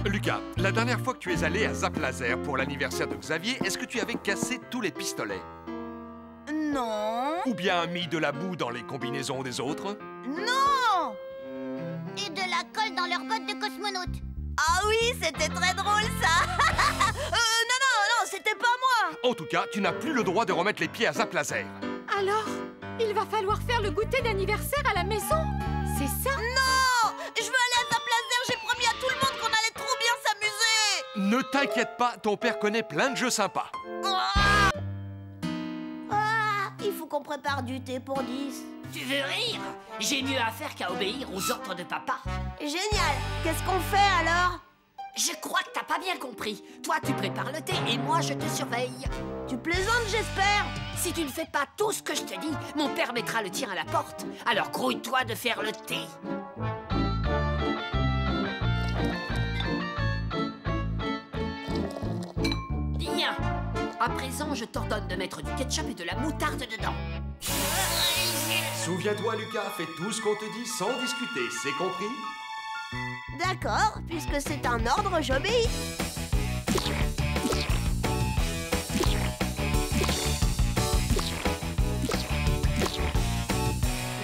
Lucas, la dernière fois que tu es allé à Zap Laser pour l'anniversaire de Xavier, est-ce que tu avais cassé tous les pistolets? Non. Ou bien mis de la boue dans les combinaisons des autres? Non. Et de la colle dans leurs bottes de cosmonautes. Ah oui, c'était très drôle, ça. Non, c'était pas moi. En tout cas, tu n'as plus le droit de remettre les pieds à Zap Laser. Alors, il va falloir faire le goûter d'anniversaire à la maison? C'est ça? Non. Je veux aller à Zap Laser. J'ai promis à tout le monde qu'on allait trop bien s'amuser. Ne t'inquiète pas, ton père connaît plein de jeux sympas. Il faut qu'on prépare du thé pour 10. Tu veux rire? J'ai mieux à faire qu'à obéir aux ordres de papa. Génial. Qu'est-ce qu'on fait alors? Je crois que t'as pas bien compris. Toi, tu prépares le thé et moi, je te surveille. Tu plaisantes, j'espère. Si tu ne fais pas tout ce que je te dis, mon père mettra le tien à la porte. Alors grouille-toi de faire le thé. Bien. À présent, je t'ordonne de mettre du ketchup et de la moutarde dedans. Souviens-toi, Lucas, fais tout ce qu'on te dit sans discuter, c'est compris? D'accord, puisque c'est un ordre, j'obéis.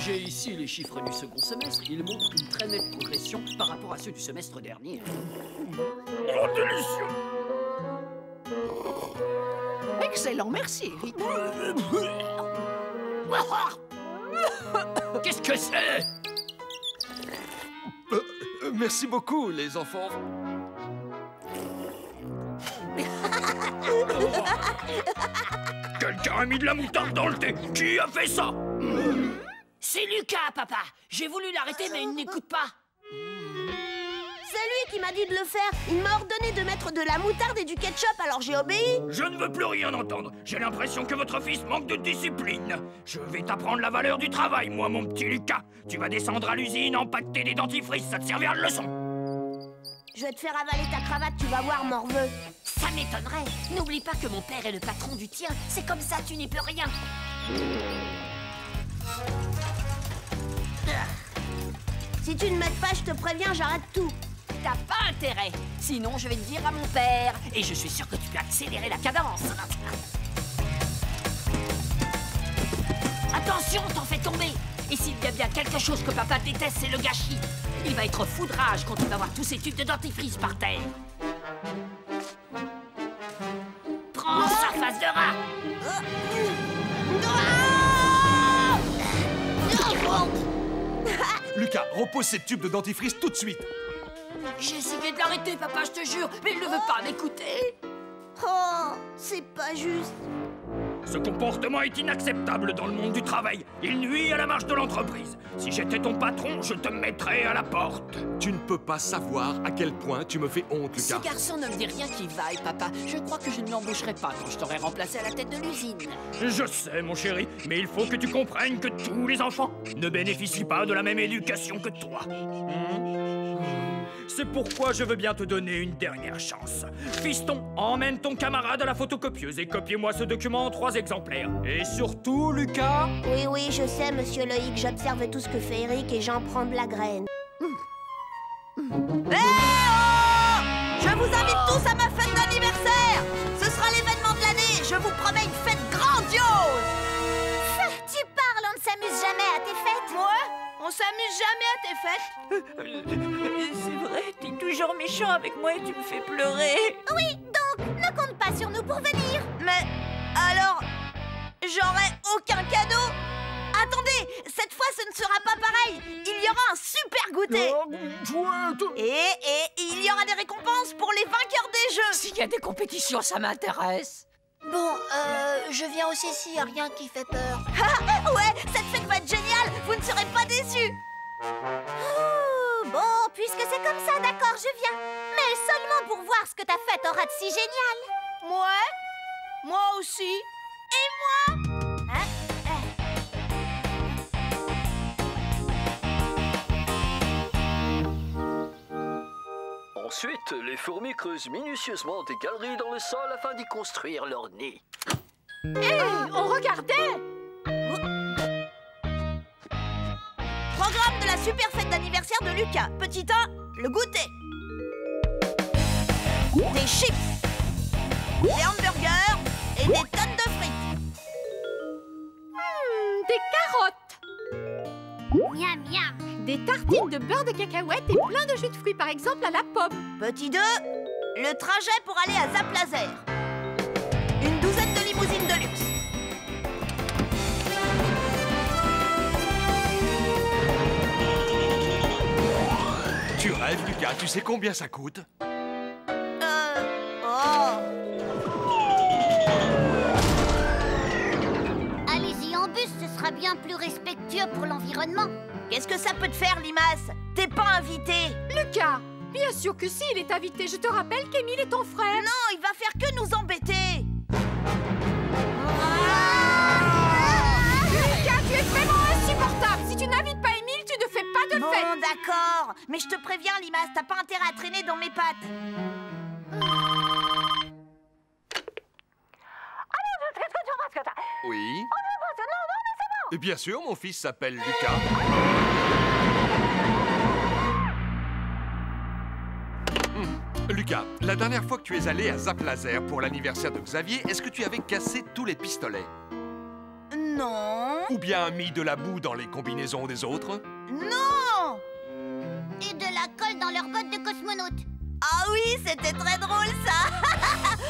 J'ai ici les chiffres du second semestre. Ils montrent une très nette progression par rapport à ceux du semestre dernier. Oh, délicieux! Excellent, merci, Eric. Qu'est-ce que c'est? Merci beaucoup, les enfants. Quelqu'un a mis de la moutarde dans le thé. Qui a fait ça? C'est Lucas, papa. J'ai voulu l'arrêter, mais il n'écoute pas. C'est lui qui m'a dit de le faire. Il m'a ordonné de mettre de la moutarde et du ketchup, alors j'ai obéi. Je ne veux plus rien entendre. J'ai l'impression que votre fils manque de discipline. Je vais t'apprendre la valeur du travail, moi, mon petit Lucas. Tu vas descendre à l'usine, empaqueter des dentifrices, ça te servira de leçon. Je vais te faire avaler ta cravate, tu vas voir, morveux. Ça m'étonnerait. N'oublie pas que mon père est le patron du tien. C'est comme ça, tu n'y peux rien. Si tu ne m'aides pas, je te préviens, j'arrête tout. T'as pas intérêt. Sinon, je vais le dire à mon père. Et je suis sûr que tu peux accélérer la cadence. Attention, t'en fais tomber. Et s'il y a bien quelque chose que papa déteste, c'est le gâchis. Il va être fou de rage quand il va voir tous ces tubes de dentifrice par terre. Prends sa face de rat. Lucas, repose ces tubes de dentifrice tout de suite. J'ai essayé de l'arrêter, papa, je te jure, mais il ne veut pas m'écouter. Oh, c'est pas juste. Ce comportement est inacceptable dans le monde du travail. Il nuit à la marche de l'entreprise. Si j'étais ton patron, je te mettrais à la porte. Tu ne peux pas savoir à quel point tu me fais honte, Ce Lucas. garçon ne me dit rien qui vaille, papa. Je crois que je ne l'embaucherai pas quand je t'aurai remplacé à la tête de l'usine. Je sais, mon chéri, mais il faut que tu comprennes que tous les enfants ne bénéficient pas de la même éducation que toi. C'est pourquoi je veux bien te donner une dernière chance. Fiston, emmène ton camarade à la photocopieuse et copiez-moi ce document en 3 exemplaires. Et surtout, Lucas... Oui, je sais, monsieur Loïc, j'observe tout ce que fait Eric et j'en prends de la graine. Je vous invite tous à ma fête d'anniversaire. Ce sera l'événement de l'année. Je vous promets une fête grandiose. Tu parles, on ne s'amuse jamais à tes fêtes. On s'amuse jamais à tes fêtes. C'est vrai, t'es toujours méchant avec moi et tu me fais pleurer. Oui, donc, ne compte pas sur nous pour venir. Mais alors, j'aurai aucun cadeau. Attendez, cette fois ce ne sera pas pareil. Il y aura un super goûter. Et il y aura des récompenses pour les vainqueurs des jeux. S'il y a des compétitions, ça m'intéresse. Bon, je viens aussi s'il n'y a rien qui fait peur. Ouais, cette fête va être géniale. Vous ne serez pas déçus. Bon, puisque c'est comme ça, d'accord, je viens. Mais seulement pour voir ce que ta fête aura de si génial. Moi aussi. Et moi? Ensuite, les fourmis creusent minutieusement des galeries dans le sol afin d'y construire leur nid. Hé, on regardait! Programme de la super fête d'anniversaire de Lucas. Petit 1, le goûter. Des chips, des hamburgers et des tonnes de frites. Des carottes! Miam, miam. Des tartines de beurre de cacahuète et plein de jus de fruits, par exemple à la pomme. Petit 2, le trajet pour aller à Zap Laser. Une douzaine de limousines de luxe. Tu rêves, Lucas, tu sais combien ça coûte? Allez-y en bus, ce sera bien plus respectueux pour l'environnement. Qu'est-ce que ça peut te faire, Limace? T'es pas invité. Lucas, bien sûr que si, il est invité. Je te rappelle qu'Émile est ton frère. Non, il va faire que nous embêter. Lucas, tu es vraiment insupportable. Si tu n'invites pas Émile, tu ne fais pas de fête. Bon, d'accord. Mais je te préviens, Limace, t'as pas intérêt à traîner dans mes pattes. Oui. Et bien sûr, mon fils s'appelle Lucas. Lucas, la dernière fois que tu es allé à Zap Laser pour l'anniversaire de Xavier, est-ce que tu avais cassé tous les pistolets? Non. Ou bien mis de la boue dans les combinaisons des autres? Non. Et de la colle dans leurs bottes de cosmonautes. Ah oui, c'était très drôle, ça.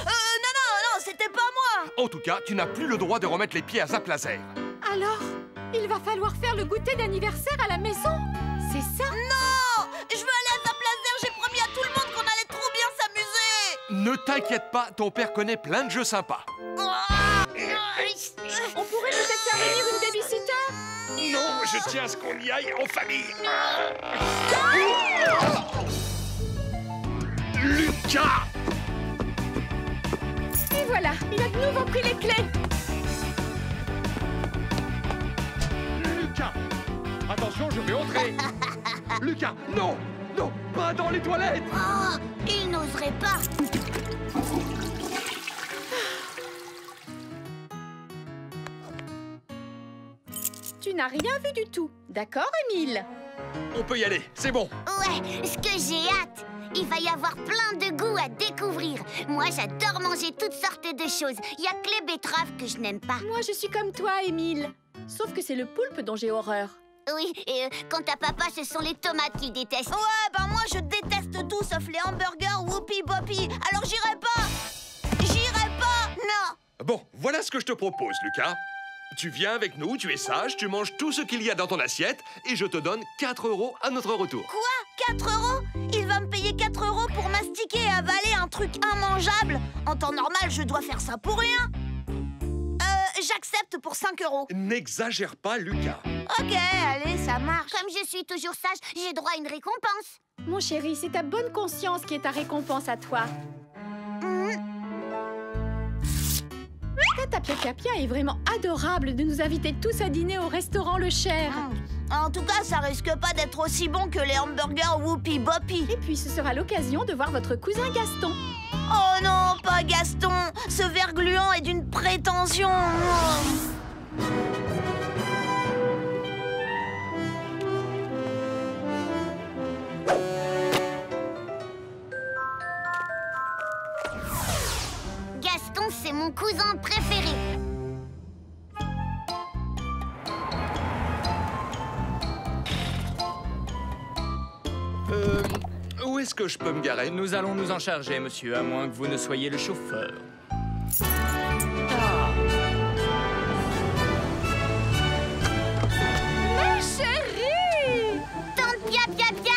Non, c'était pas moi. En tout cas, tu n'as plus le droit de remettre les pieds à Zap Laser. Alors, il va falloir faire le goûter d'anniversaire à la maison. C'est ça? Non. Je veux aller à Zap Laser. J'ai promis à tout le monde qu'on allait trop bien s'amuser. Ne t'inquiète pas, ton père connaît plein de jeux sympas. On pourrait peut-être faire venir une babysitter? Non, je tiens à ce qu'on y aille en famille. Lucas! Et voilà, il a de nouveau pris les clés. Lucas! Attention, je vais entrer. Lucas, non! Non, pas dans les toilettes! Oh, il n'oserait pas. Tu n'as rien vu du tout. D'accord, Émile? On peut y aller, c'est bon. Ouais, ce que j'ai hâte. Il va y avoir plein de goûts à découvrir. Moi, j'adore manger toutes sortes de choses. Il y a que les betteraves que je n'aime pas. Moi, je suis comme toi, Émile. Sauf que c'est le poulpe dont j'ai horreur. Oui, et quant à papa, ce sont les tomates qu'il déteste. Ouais, ben moi, je déteste tout sauf les hamburgers Whoopi Boppy. Alors j'irai pas. J'irai pas. Non. Bon, voilà ce que je te propose, Lucas. Tu viens avec nous, tu es sage, tu manges tout ce qu'il y a dans ton assiette et je te donne 4 € à notre retour. Quoi? 4 €? Il va me payer 4 € pour mastiquer et avaler un truc immangeable? En temps normal, je dois faire ça pour rien. J'accepte pour 5 €. N'exagère pas, Lucas. Ok, allez, ça marche. Comme je suis toujours sage, j'ai droit à une récompense. Mon chéri, c'est ta bonne conscience qui est ta récompense à toi. Tata Pia Pia est vraiment adorable de nous inviter tous à dîner au restaurant Le Cher. En tout cas, ça risque pas d'être aussi bon que les hamburgers Whoopi Boppy. Et puis, ce sera l'occasion de voir votre cousin Gaston. Oh non, pas Gaston. Ce ver gluant est d'une prétention. Gaston, c'est mon cousin préféré. Où est-ce que je peux me garer? Nous allons nous en charger, monsieur, à moins que vous ne soyez le chauffeur. Ma chérie! Tante Pia Pia Pia!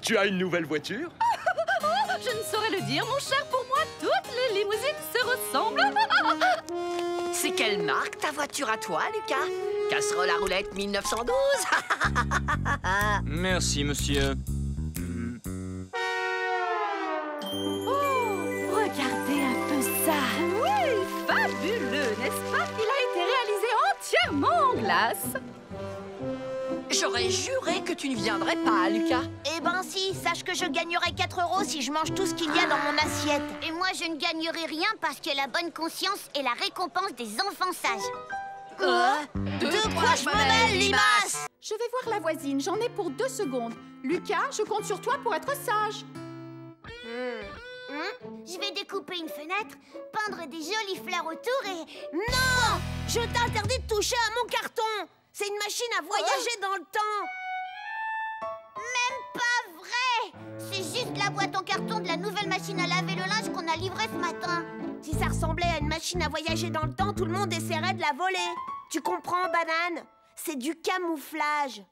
Tu as une nouvelle voiture? Je ne saurais le dire, mon cher. Pour moi, toutes les limousines se ressemblent. C'est quelle marque ta voiture à toi, Lucas? Casserole à roulette 1912? Merci, monsieur. Oh, regardez un peu ça. Oui, fabuleux, n'est-ce pas? Il a été réalisé entièrement en classe. J'aurais juré que tu ne viendrais pas, Lucas. Eh ben si, sache que je gagnerai 4 € si je mange tout ce qu'il y a dans mon assiette. Et moi, je ne gagnerai rien parce que la bonne conscience est la récompense des enfants sages. De quoi je me mêle, limace? Je vais voir la voisine, j'en ai pour 2 secondes. Lucas, je compte sur toi pour être sage. Je vais découper une fenêtre, peindre des jolies fleurs autour et... Non! Je t'interdis de toucher à mon carton! C'est une machine à voyager dans le temps! Même pas vrai! C'est juste la boîte en carton de la nouvelle machine à laver le linge qu'on a livrée ce matin. Si ça ressemblait à une machine à voyager dans le temps, tout le monde essaierait de la voler. Tu comprends, banane? C'est du camouflage.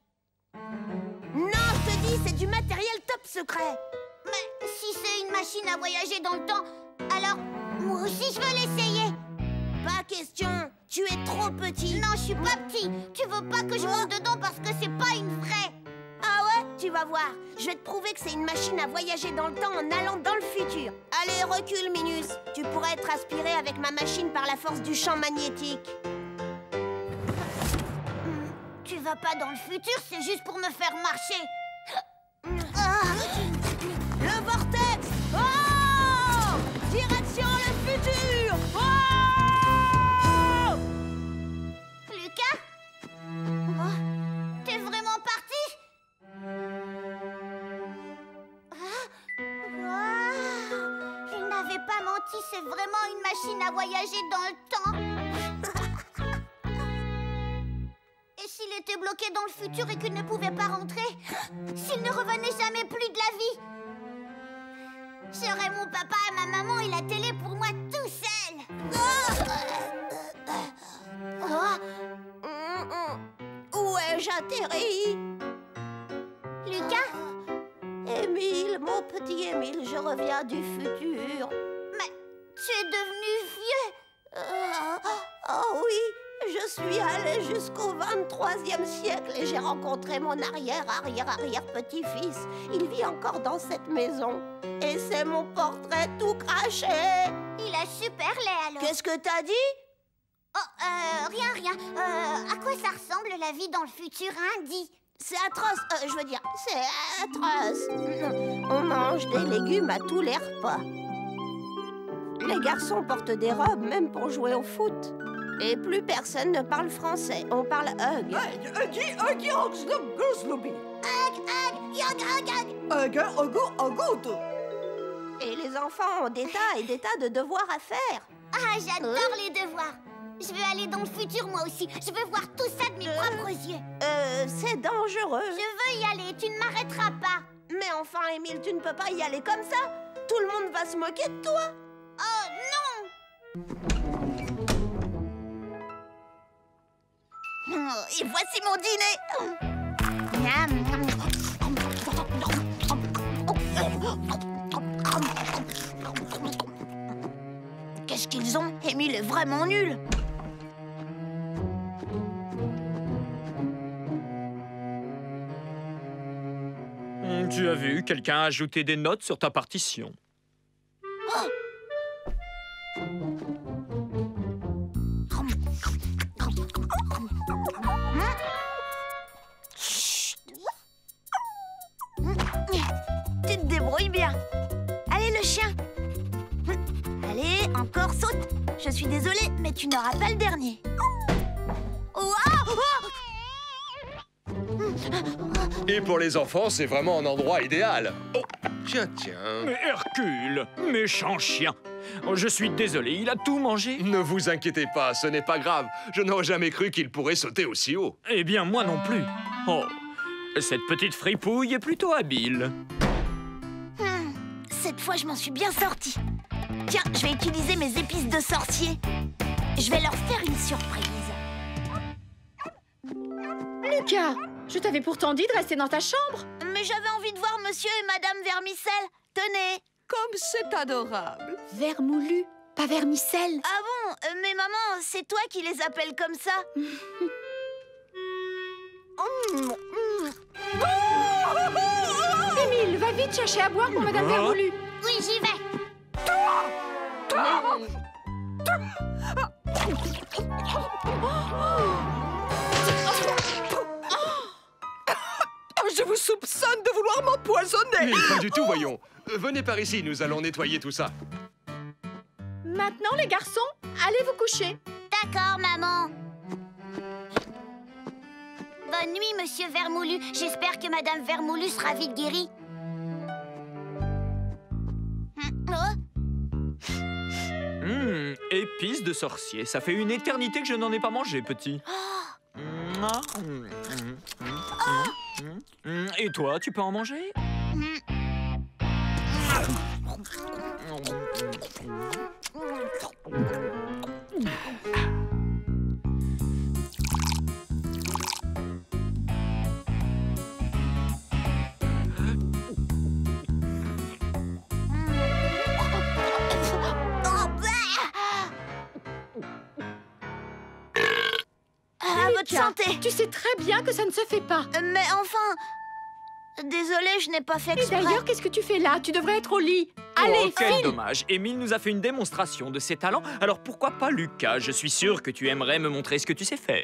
Non, je te dis, c'est du matériel top secret. Mais si c'est une machine à voyager dans le temps, alors moi aussi je veux l'essayer. Pas question, tu es trop petit. Non, je suis pas petit. Tu veux pas que je monte dedans parce que c'est pas une vraie. Ah ouais? Tu vas voir. Je vais te prouver que c'est une machine à voyager dans le temps en allant dans le futur. Allez, recule, Minus. Tu pourrais être aspiré avec ma machine par la force du champ magnétique. Tu vas pas dans le futur, c'est juste pour me faire marcher. Le vortex! Oh! Direction le futur! Oh! Lucas? T'es vraiment parti? Je n'avais pas menti, c'est vraiment une machine à voyager dans le temps. Et s'il était bloqué dans le futur et qu'il ne pouvait pas rentrer? S'il ne revenait jamais plus de la vie? J'aurais mon papa et ma maman et la télé pour moi tout seul. Où ai-je atterri? Lucas? Émile, mon petit Émile, je reviens du futur. Mais tu es devenu vieux. Oh oui, je suis allée jusqu'au 23e siècle et j'ai rencontré mon arrière-petit-fils. Il vit encore dans cette maison. Et c'est mon portrait tout craché. Il a super laid alors. Qu'est-ce que t'as dit? Oh, rien. À quoi ça ressemble la vie dans le futur, hein, dis? C'est atroce, je veux dire, c'est atroce. On mange des légumes à tous les repas. Les garçons portent des robes, même pour jouer au foot. Et plus personne ne parle français, on parle hug. Et les enfants ont des tas et des tas de devoirs à faire. Ah, j'adore les devoirs. Je veux aller dans le futur, moi aussi. Je veux voir tout ça de mes propres yeux. C'est dangereux. Je veux y aller, tu ne m'arrêteras pas. Mais enfin, Émile, tu ne peux pas y aller comme ça. Tout le monde va se moquer de toi. Oh, non! Et voici mon dîner. Qu'est-ce qu'ils ont? Émile est vraiment nul. Tu as vu, quelqu'un a ajouté des notes sur ta partition. Oh! Tu te débrouilles bien. Allez, le chien. Allez, encore saute. Je suis désolée, mais tu n'auras pas le dernier. Et pour les enfants, c'est vraiment un endroit idéal. Oh, tiens. Mais Hercule, méchant chien. Oh, je suis désolé, il a tout mangé. Ne vous inquiétez pas, ce n'est pas grave. Je n'aurais jamais cru qu'il pourrait sauter aussi haut. Eh bien, moi non plus. Oh, cette petite fripouille est plutôt habile. Cette fois, je m'en suis bien sortie. Tiens, je vais utiliser mes épices de sorcier. Je vais leur faire une surprise. Lucas, je t'avais pourtant dit de rester dans ta chambre. Mais j'avais envie de voir monsieur et madame Vermicelle. Tenez. Comme c'est adorable. Vermoulu, pas vermicelle. Ah bon? Mais maman, c'est toi qui les appelles comme ça. Émile, va vite chercher à boire pour madame Vermoulu. Oui, j'y vais. Je vous soupçonne de vouloir m'empoisonner. Pas du tout, voyons. Venez par ici, nous allons nettoyer tout ça. Maintenant, les garçons, allez vous coucher. D'accord, maman. Bonne nuit, monsieur Vermoulu. J'espère que madame Vermoulu sera vite guérie. Épices de sorcier. Ça fait une éternité que je n'en ai pas mangé, petit. Et toi, tu peux en manger? À votre santé. Tu sais très bien que ça ne se fait pas. Mais enfin... Désolée, je n'ai pas fait Et exprès. d'ailleurs, qu'est-ce que tu fais là? Tu devrais être au lit. Allez, Oh, quel file. dommage. Émile nous a fait une démonstration de ses talents, alors pourquoi pas Lucas? Je suis sûr que tu aimerais me montrer ce que tu sais faire.